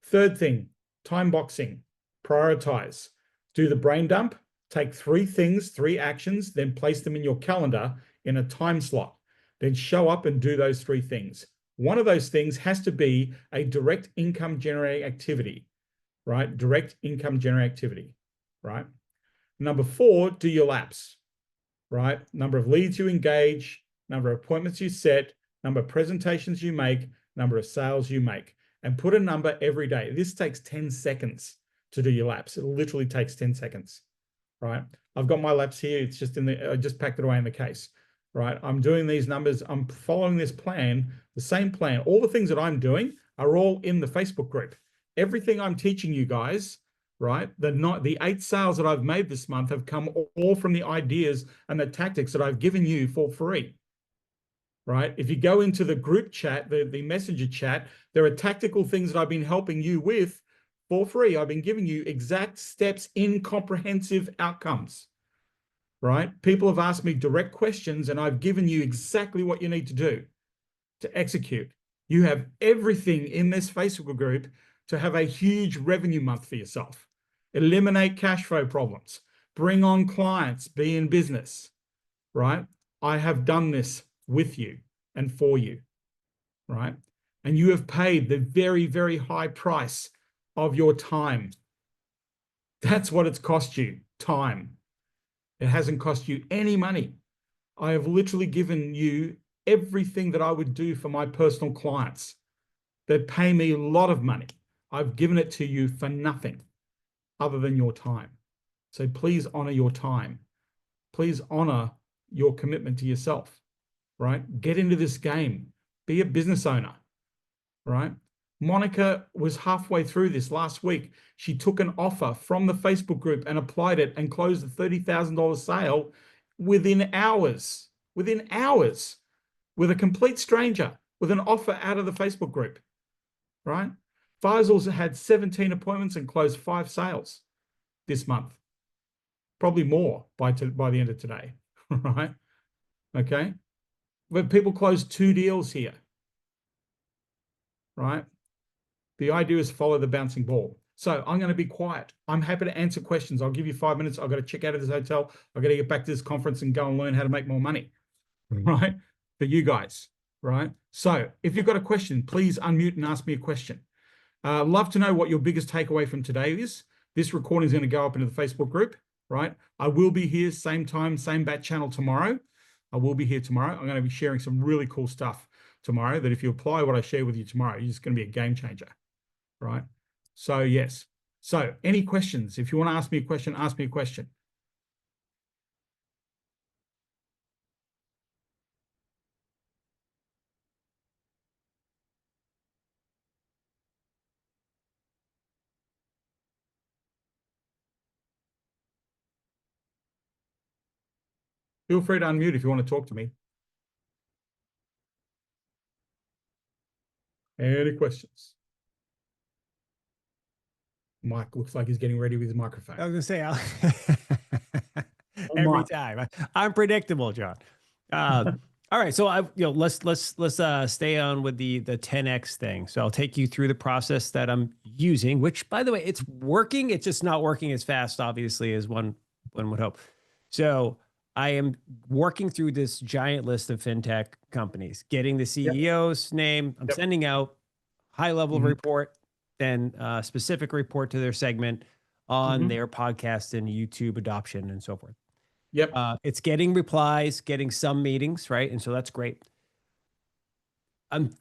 Third thing, time boxing, prioritize, do the brain dump, take 3 things, 3 actions, then place them in your calendar in a time slot. Then show up and do those 3 things. One of those things has to be a direct income generating activity, right? Direct income generating activity, right? Number 4, do your laps, right? Number of leads you engage, number of appointments you set, number of presentations you make, number of sales you make, and put a number every day. This takes 10 seconds to do your laps. It literally takes 10 seconds, right? I've got my laps here. It's just I just packed it away in the case, right? I'm doing these numbers. I'm following this plan, the same plan. All the things that I'm doing are all in the Facebook group. Everything I'm teaching you guys, right? The 8 sales that I've made this month have come all from the ideas and the tactics that I've given you for free, right? If you go into the group chat, the messenger chat, there are tactical things that I've been helping you with for free. I've been giving you exact steps in comprehensive outcomes, right? People have asked me direct questions and I've given you exactly what you need to do to execute. You have everything in this Facebook group to have a huge revenue month for yourself. Eliminate cash flow problems, bring on clients, be in business, right? I have done this with you and for you, right? And you have paid the very, very high price of your time. That's what it's cost you, time. It hasn't cost you any money. I have literally given you everything that I would do for my personal clients that pay me a lot of money. I've given it to you for nothing other than your time. So please honor your time. Please honor your commitment to yourself, right? Get into this game. Be a business owner, right? Monica was halfway through this last week. She took an offer from the Facebook group and applied it and closed a $30,000 sale within hours, with a complete stranger, with an offer out of the Facebook group, right? Faisal's had 17 appointments and closed 5 sales this month, probably more by the end of today, right? Okay. But people closed 2 deals here, right? The idea is follow the bouncing ball. So I'm going to be quiet. I'm happy to answer questions. I'll give you 5 minutes. I've got to check out of this hotel. I've got to get back to this conference and go and learn how to make more money, right? For you guys, right? So if you've got a question, please unmute and ask me a question. Love to know what your biggest takeaway from today is. This recording is going to go up into the Facebook group, right? I will be here same time, same bat channel tomorrow. I will be here tomorrow. I'm going to be sharing some really cool stuff tomorrow that if you apply what I share with you tomorrow, it's going to be a game changer, right? So yes. So any questions? If you want to ask me a question, ask me a question. Feel free to unmute if you want to talk to me. Any questions? Mike looks like he's getting ready with his microphone. I was going to say, every time. I'm predictable, John. All right, so let's stay on with the 10x thing. So I'll take you through the process that I'm using, which, by the way, it's working. It's just not working as fast, obviously, as one would hope. So I am working through this giant list of fintech companies, getting the CEO's name. I'm sending out high-level report, then a specific report to their segment on their podcast and YouTube adoption and so forth. Yep. It's getting replies, getting some meetings, right? And so that's great. I'm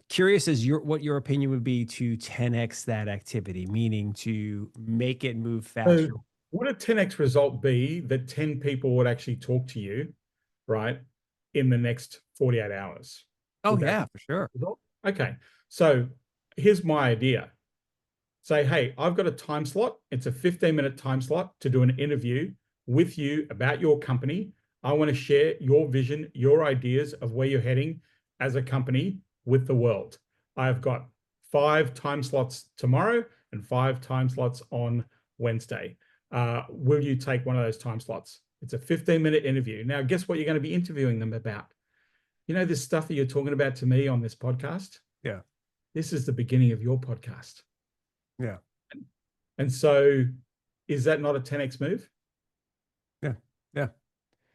curious as what your opinion would be to 10x that activity, meaning to make it move faster. So would a 10x result be that 10 people would actually talk to you, right, in the next 48 hours? Oh Would that yeah, for sure. result? Okay. So here's my idea. Say, hey, I've got a time slot. It's a 15-minute time slot to do an interview with you about your company. I want to share your vision, your ideas of where you're heading as a company with the world. I've got 5 time slots tomorrow and 5 time slots on Wednesday. Will you take one of those time slots? It's a 15-minute interview. Now, guess what you're going to be interviewing them about? You know, this stuff that you're talking about to me on this podcast? Yeah. This is the beginning of your podcast. Yeah. And so is that not a 10x move? Yeah. Yeah.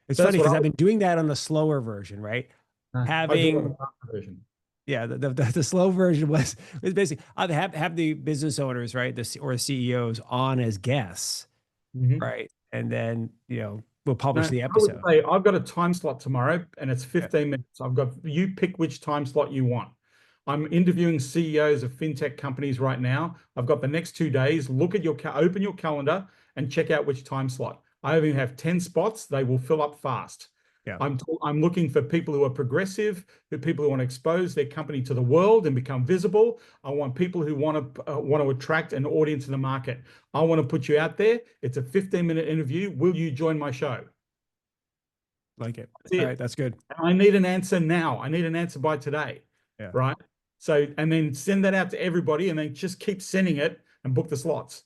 It's So funny because I've been doing that on the slower version, right? I do it on Having the faster version. yeah, the slow version was basically I'd have the business owners, right, or CEOs on as guests, right, and then we'll publish the I would episode. say I've got a time slot tomorrow and it's 15 Yeah. minutes. You pick which time slot you want. I'm interviewing CEOs of fintech companies right now. I've got the next 2 days. Open your calendar and check out which time slot. I only have 10 spots. They will fill up fast. Yeah. I'm looking for people who are progressive, people who want to expose their company to the world and become visible. I want people who want to attract an audience in the market. I want to put you out there. It's a 15-minute interview. Will you join my show? Like it. All right, that's good. I need an answer now. I need an answer by today. Yeah. Right. So, and then send that out to everybody and then just keep sending it and book the slots.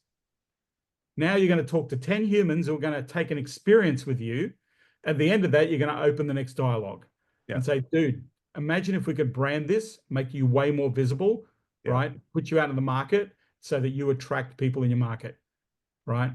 Now you're going to talk to 10 humans who are going to take an experience with you. At the end of that, you're going to open the next dialogue and say, dude, imagine if we could brand this, make you way more visible, right? Put you out in the market so that you attract people in your market, right?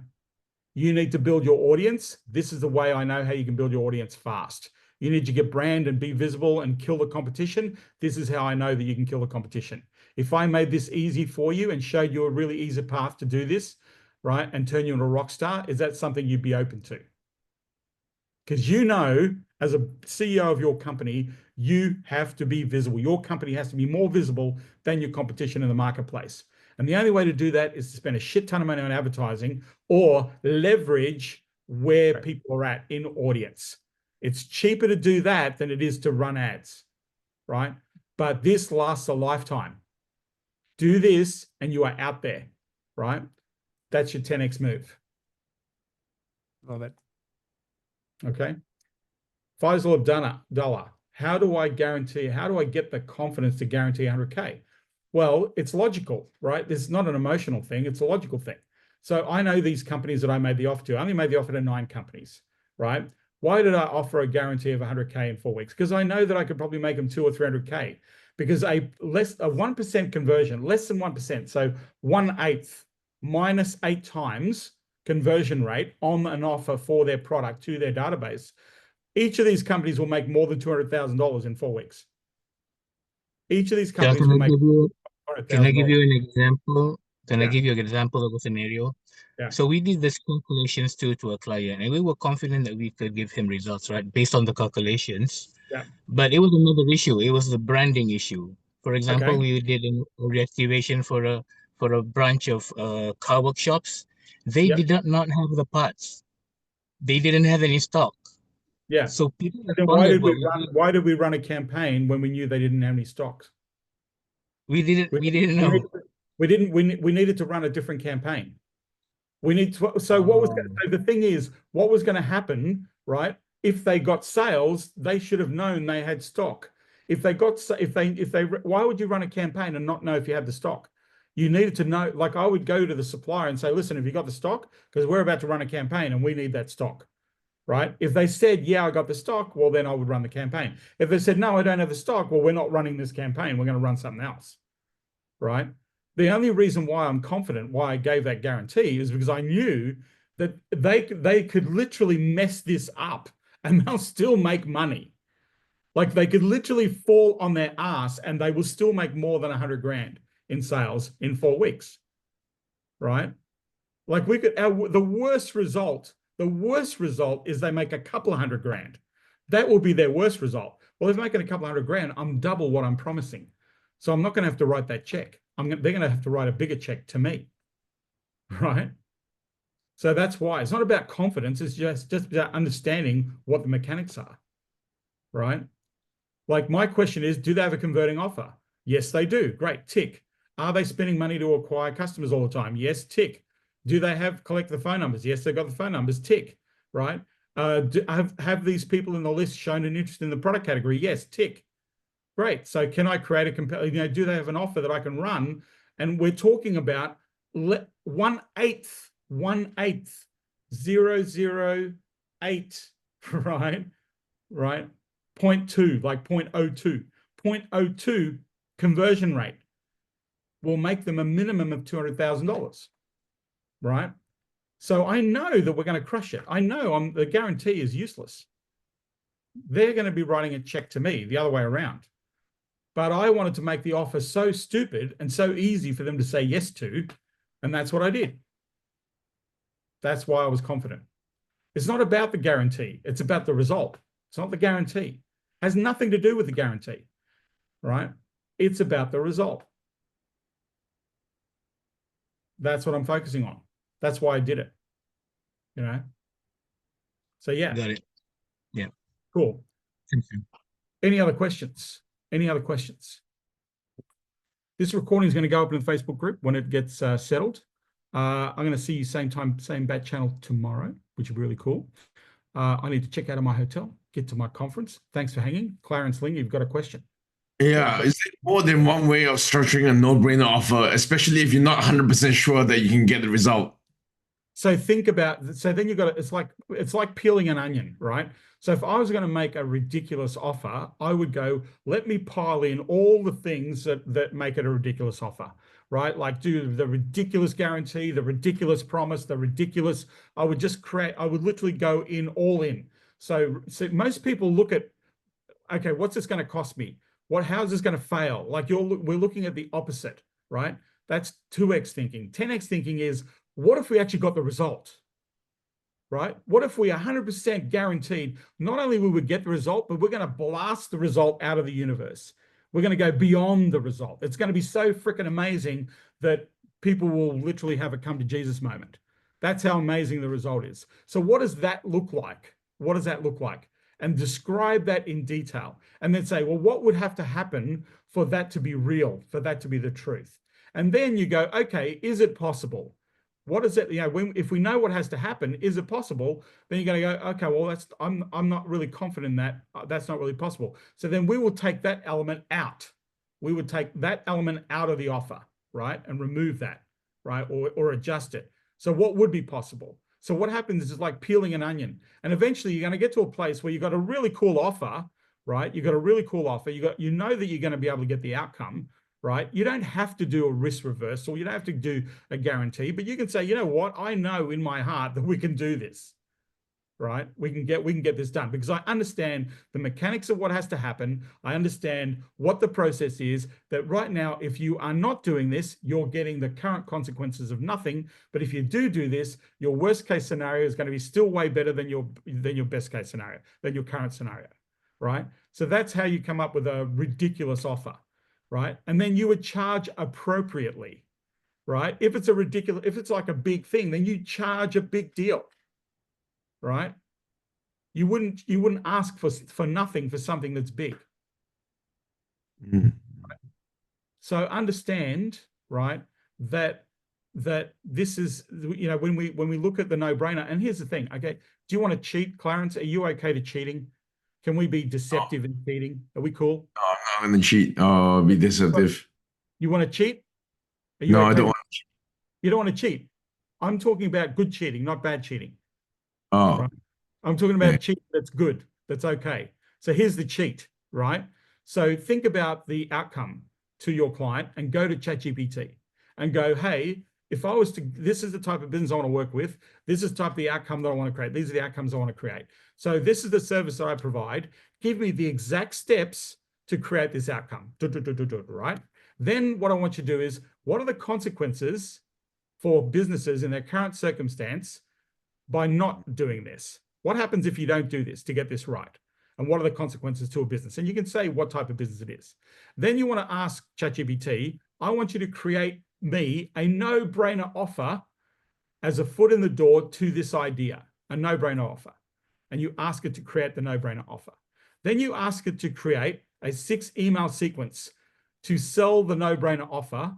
You need to build your audience. This is the way I know how you can build your audience fast. You need to get brand and be visible and kill the competition. This is how I know that you can kill the competition. If I made this easy for you and showed you a really easy path to do this, right, and turn you into a rock star, is that something you'd be open to? Because as a CEO of your company, you have to be visible. Your company has to be more visible than your competition in the marketplace. And the only way to do that is to spend a shit ton of money on advertising or leverage where people are at in audience. It's cheaper to do that than it is to run ads, right? But this lasts a lifetime. Do this and you are out there, right? That's your 10x move. Love it. Okay. Faisal Abdullah, how do I get the confidence to guarantee 100K? Well, it's logical, right? This is not an emotional thing. It's a logical thing. So I know these companies that I made the offer to. I only made the offer to 9 companies, right? Why did I offer a guarantee of 100K in 4 weeks? Because I know that I could probably make them 200 or 300K because a 1% conversion, less than 1%. So 1/8 minus 8 times conversion rate on an offer for their product to their database. Each of these companies will make more than $200,000 in 4 weeks. Each of these companies will make $200,000. Can I give you an example? Can I Yeah. give you an example of a scenario? Yeah. So we did this calculations to a client, and we were confident that we could give him results, right, based on the calculations. Yeah. But it was another issue. It was the branding issue. For example, Okay. we did a reactivation for a branch of car workshops. They Yep. did not have the parts. They didn't have any stock. Yeah. So people Then why responded, did we run a campaign when we knew they didn't have any stocks? we didn't know. We needed to run a different campaign. The thing is, what was going to happen, right? If they got sales, they should have known they had stock. Why would you run a campaign and not know if you had the stock? You needed to know, like I would go to the supplier and say, listen, have you got the stock? Because we're about to run a campaign and we need that stock, right? If they said, yeah, I got the stock, well, then I would run the campaign. If they said, no, I don't have the stock, well, we're not running this campaign. We're going to run something else, right? The only reason why I'm confident, why I gave that guarantee, is because I knew that they could literally mess this up and they'll still make money. Like they could literally fall on their ass and they will still make more than 100 grand in sales in 4 weeks, right? Like the worst result is they make a couple of 100 grand. That will be their worst result. Well, if they're making a couple of 100 grand, I'm double what I'm promising. So I'm not going to have to write that check. They're going to have to write a bigger check to me, right? So that's why it's not about confidence. It's just about understanding what the mechanics are, right? Like my question is, do they have a converting offer? Yes, they do. Great, tick. Are they spending money to acquire customers all the time? Yes, tick. Do they collect the phone numbers? Yes, they've got the phone numbers, tick, right? Have these people in the list shown an interest in the product category? Yes, tick. Great. So can I create a compelling, do they have an offer that I can run? And we're talking about 1/8, 0.008, right? Right. 0.2, like 0.02. 0.02 conversion rate will make them a minimum of $200,000, right? So I know that we're going to crush it. I know the guarantee is useless. They're going to be writing a check to me the other way around. But I wanted to make the offer so stupid and so easy for them to say yes to, and that's what I did. That's why I was confident. It's not about the guarantee. It's about the result. It's not the guarantee. It has nothing to do with the guarantee, right? It's about the result. That's what I'm focusing on. That's why I did it, So yeah. Got it. Yeah. Cool. Thank you. Any other questions? Any other questions? This recording is going to go up in the Facebook group when it gets settled. I'm going to see you same time, same bat channel tomorrow, which will be really cool. I need to check out of my hotel, get to my conference. Thanks for hanging. Clarence Ling, you've got a question. Yeah, is there more than one way of structuring a no-brainer offer, especially if you're not 100% sure that you can get the result? So think about, so then you've got, it's like peeling an onion, right? So if I was going to make a ridiculous offer, I would go, let me pile in all the things that make it a ridiculous offer, right? Like do the ridiculous guarantee, the ridiculous promise, I would literally go in all in. So most people look at, okay, what's this going to cost me? How is this going to fail? Like we're looking at the opposite, right? That's 2x thinking. 10x thinking is, what if we actually got the result, right? What if we 100% guaranteed, not only will we get the result, but we're going to blast the result out of the universe. We're going to go beyond the result. It's going to be so freaking amazing that people will literally have a come to Jesus moment. That's how amazing the result is. So what does that look like? What does that look like? And describe that in detail. And then say, well, what would have to happen for that to be real, for that to be the truth? And then you go, okay, is it possible? What is it? If we know what has to happen, is it possible? Then you're going to go, okay, well, I'm not really confident in that. That's not really possible. So then we will take that element out. We would take that element out of the offer, right? And remove that, right? Or adjust it. So what would be possible? So what happens is like peeling an onion. And eventually you're going to get to a place where you've got a really cool offer, right? You've got a really cool offer. You know that you're going to be able to get the outcome, right? You don't have to do a risk reversal. You don't have to do a guarantee, but you can say, you know what? I know in my heart that we can do this, right? We can get this done because I understand the mechanics of what has to happen. I understand what the process is, that right now, if you are not doing this, you're getting the current consequences of nothing. But if you do this, your worst case scenario is going to be still way better than your best case scenario, than your current scenario, right? So that's how you come up with a ridiculous offer, right? And then you would charge appropriately, right? If it's like a big thing, then you charge a big deal, right? You wouldn't ask for nothing for something that's big. Mm. Right? So understand, right, that this is, when we look at the no-brainer, and here's the thing, okay, do you want to cheat, Clarence? Are you okay to cheating? Can we be deceptive in cheating? Are we cool? No, I'm not going to cheat or be deceptive. You want to cheat? Are you No, okay I don't want to cheat. You don't want to cheat. I'm talking about good cheating, not bad cheating. Oh, Right? I'm talking about cheating that's good, that's okay. So here's the cheat, right? So think about the outcome to your client and go to ChatGPT and go, hey, if I was to, this is the type of business I want to work with. This is the type of the outcome that I want to create. These are the outcomes I want to create. So this is the service that I provide. Give me the exact steps to create this outcome, right? Then what I want you to do is, what are the consequences for businesses in their current circumstance by not doing this? What happens if you don't do this to get this right? and what are the consequences to a business? And you can say what type of business it is. Then you want to ask ChatGPT, I want you to create me a no-brainer offer as a foot in the door to this idea, a no-brainer offer. And you ask it to create the no-brainer offer. Then you ask it to create a 6-email sequence to sell the no-brainer offer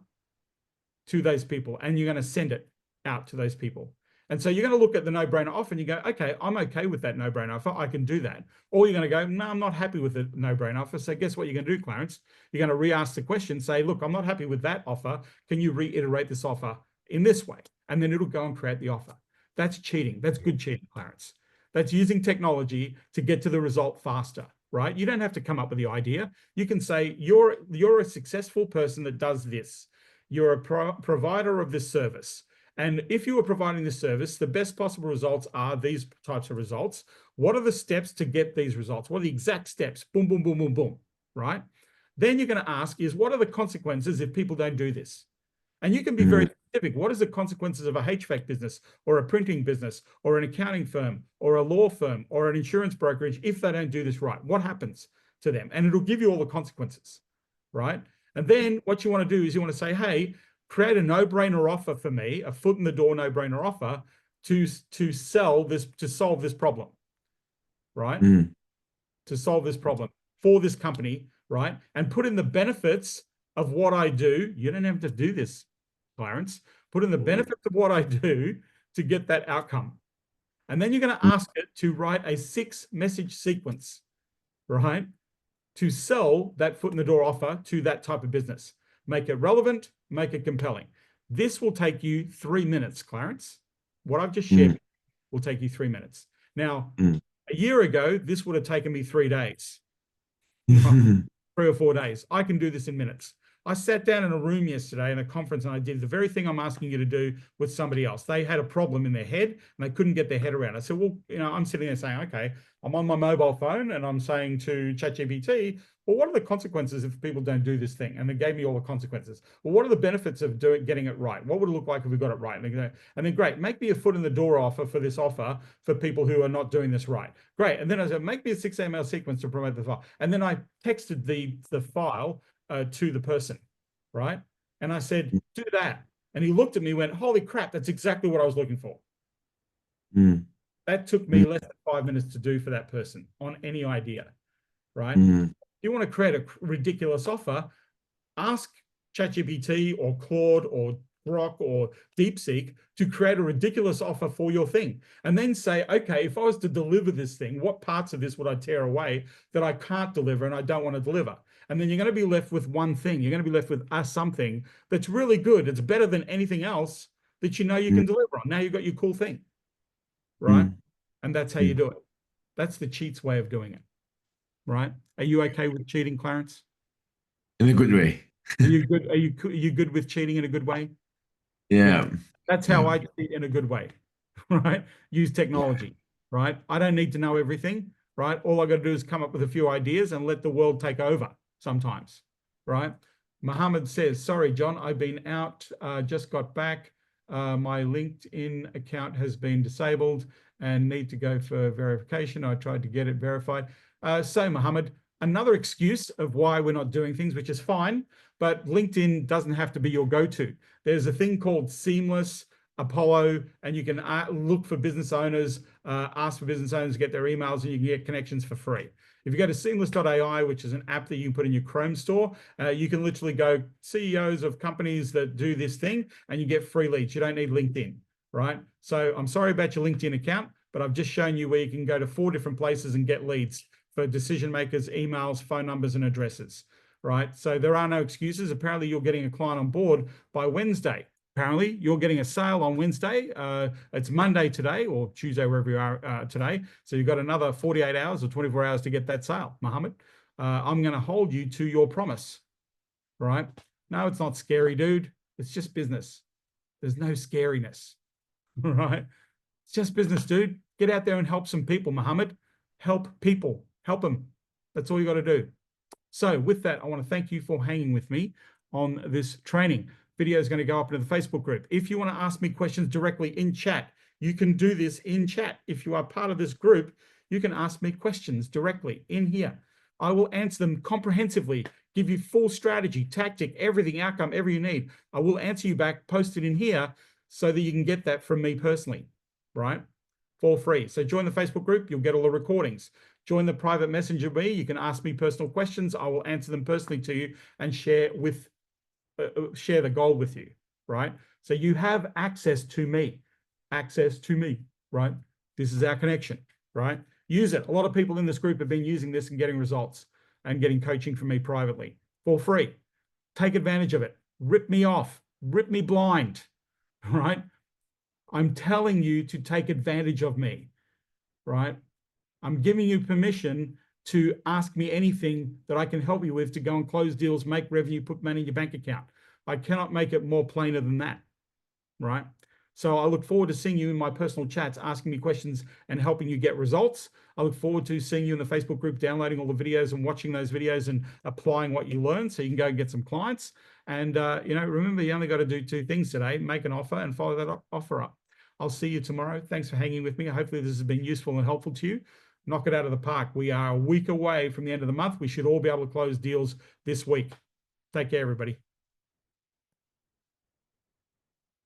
to those people. And you're going to send it out to those people. And so you're going to look at the no-brainer offer and you go, okay, I'm okay with that no-brainer offer. I can do that. Or you're going to go, no, I'm not happy with the no-brainer offer. So guess what you're going to do, Clarence? You're going to re-ask the question, say, look, I'm not happy with that offer. Can you reiterate this offer in this way? And then it'll go and create the offer. That's cheating. That's good cheating, Clarence. That's using technology to get to the result faster, right? You don't have to come up with the idea. You can say, you're a successful person that does this. You're a provider of this service. And if you are providing this service, the best possible results are these types of results. What are the steps to get these results? What are the exact steps? Boom, boom, boom, boom, boom, right? Then you're going to ask is, what are the consequences if people don't do this? And you can be very specific. What is the consequences of a HVAC business or a printing business or an accounting firm or a law firm or an insurance brokerage if they don't do this right? What happens to them? And it'll give you all the consequences, right? And then what you want to do is you want to say, hey, create a no-brainer offer for me, a foot in the door no-brainer offer to sell this, to solve this problem, right? To solve this problem for this company, right? And put in the benefits of what I do. You don't have to do this, Clarence. Put in the benefits of what I do to get that outcome. And then you're going to ask it to write a 6-message sequence, right? To sell that foot in the door offer to that type of business. Make it relevant, make it compelling. This will take you 3 minutes, Clarence. What I've just shared will take you 3 minutes. Now, a year ago, this would have taken me 3 days, 3 or 4 days. I can do this in minutes. I sat down in a room yesterday in a conference and I did the very thing I'm asking you to do with somebody else. They had a problem in their head and they couldn't get their head around it. I said, well, I'm sitting there saying, okay, I'm on my mobile phone and I'm saying to ChatGPT, well, what are the consequences if people don't do this thing? And they gave me all the consequences. Well, what are the benefits of getting it right? What would it look like if we got it right? And then great, make me a foot in the door offer for this offer for people who are not doing this right. Great. And then I said, make me a 6-email sequence to promote the file. And then I texted the file to the person, right? And I said, do that. And he looked at me and went, holy crap, that's exactly what I was looking for. That took me less than 5 minutes to do for that person on any idea, right? If you want to create a ridiculous offer, ask ChatGPT or Claude or Grok or DeepSeek to create a ridiculous offer for your thing. And then say, okay, if I was to deliver this thing, what parts of this would I tear away that I can't deliver and I don't want to deliver? And then you're going to be left with one thing. You're going to be left with something that's really good. It's better than anything else that you know you can deliver on. Now you've got your cool thing, right? And that's how you do it. That's the cheat's way of doing it, right? Are you okay with cheating, Clarence? In a good way. Are you good? Are you good with cheating in a good way? Yeah. That's how I cheat in a good way, right? Use technology, right? I don't need to know everything, right? All I got to do is come up with a few ideas and let the world take over sometimes, right? Muhammad says, sorry, John, I've been out, just got back. My LinkedIn account has been disabled and need to go for verification. I tried to get it verified. So Muhammad, another excuse of why we're not doing things, which is fine, but LinkedIn doesn't have to be your go-to. There's a thing called Seamless, Apollo, and you can look for business owners, ask for business owners to get their emails, and you can get connections for free. If you go to seamless.ai, which is an app that you can put in your Chrome store, you can literally go CEOs of companies that do this thing, and you get free leads. You don't need LinkedIn, right? So I'm sorry about your LinkedIn account, but I've just shown you where you can go to 4 different places and get leads for decision makers, emails, phone numbers, and addresses, right? So there are no excuses. Apparently, you're getting a client on board by Wednesday. Apparently, you're getting a sale on Wednesday. It's Monday today or Tuesday, wherever you are today. So you've got another 48 hours or 24 hours to get that sale, Mohammed. I'm going to hold you to your promise, right? No, it's not scary, dude. It's just business. There's no scariness, right? It's just business, dude. Get out there and help some people, Mohammed. Help people. Help them. That's all you got to do. So with that, I want to thank you for hanging with me on this training. Video is going to go up into the Facebook group. If you want to ask me questions directly in chat, you can do this in chat. If you are part of this group, You can ask me questions directly in here. I will answer them comprehensively, give you full strategy, tactic, everything, outcome, ever you need. I will answer you back, post it in here so that you can get that from me personally, right? For free. So join the Facebook group, you'll get all the recordings. Join the private messenger me. You can ask me personal questions. I will answer them personally to you and share the goal with you, right? So you have access to me, right? This is our connection, right? Use it. A lot of people in this group have been using this and getting results and getting coaching from me privately for free. Take advantage of it. Rip me off, rip me blind, right? I'm telling you to take advantage of me, right? I'm giving you permission to ask me anything that I can help you with to go and close deals, make revenue, put money in your bank account. I cannot make it more plainer than that, right? So I look forward to seeing you in my personal chats, asking me questions and helping you get results. I look forward to seeing you in the Facebook group, downloading all the videos and watching those videos and applying what you learn so you can go and get some clients. And, remember, you only got to do two things today: make an offer and follow that offer up. I'll see you tomorrow. Thanks for hanging with me. Hopefully this has been useful and helpful to you. Knock it out of the park. We are a week away from the end of the month. We should all be able to close deals this week. Take care, everybody.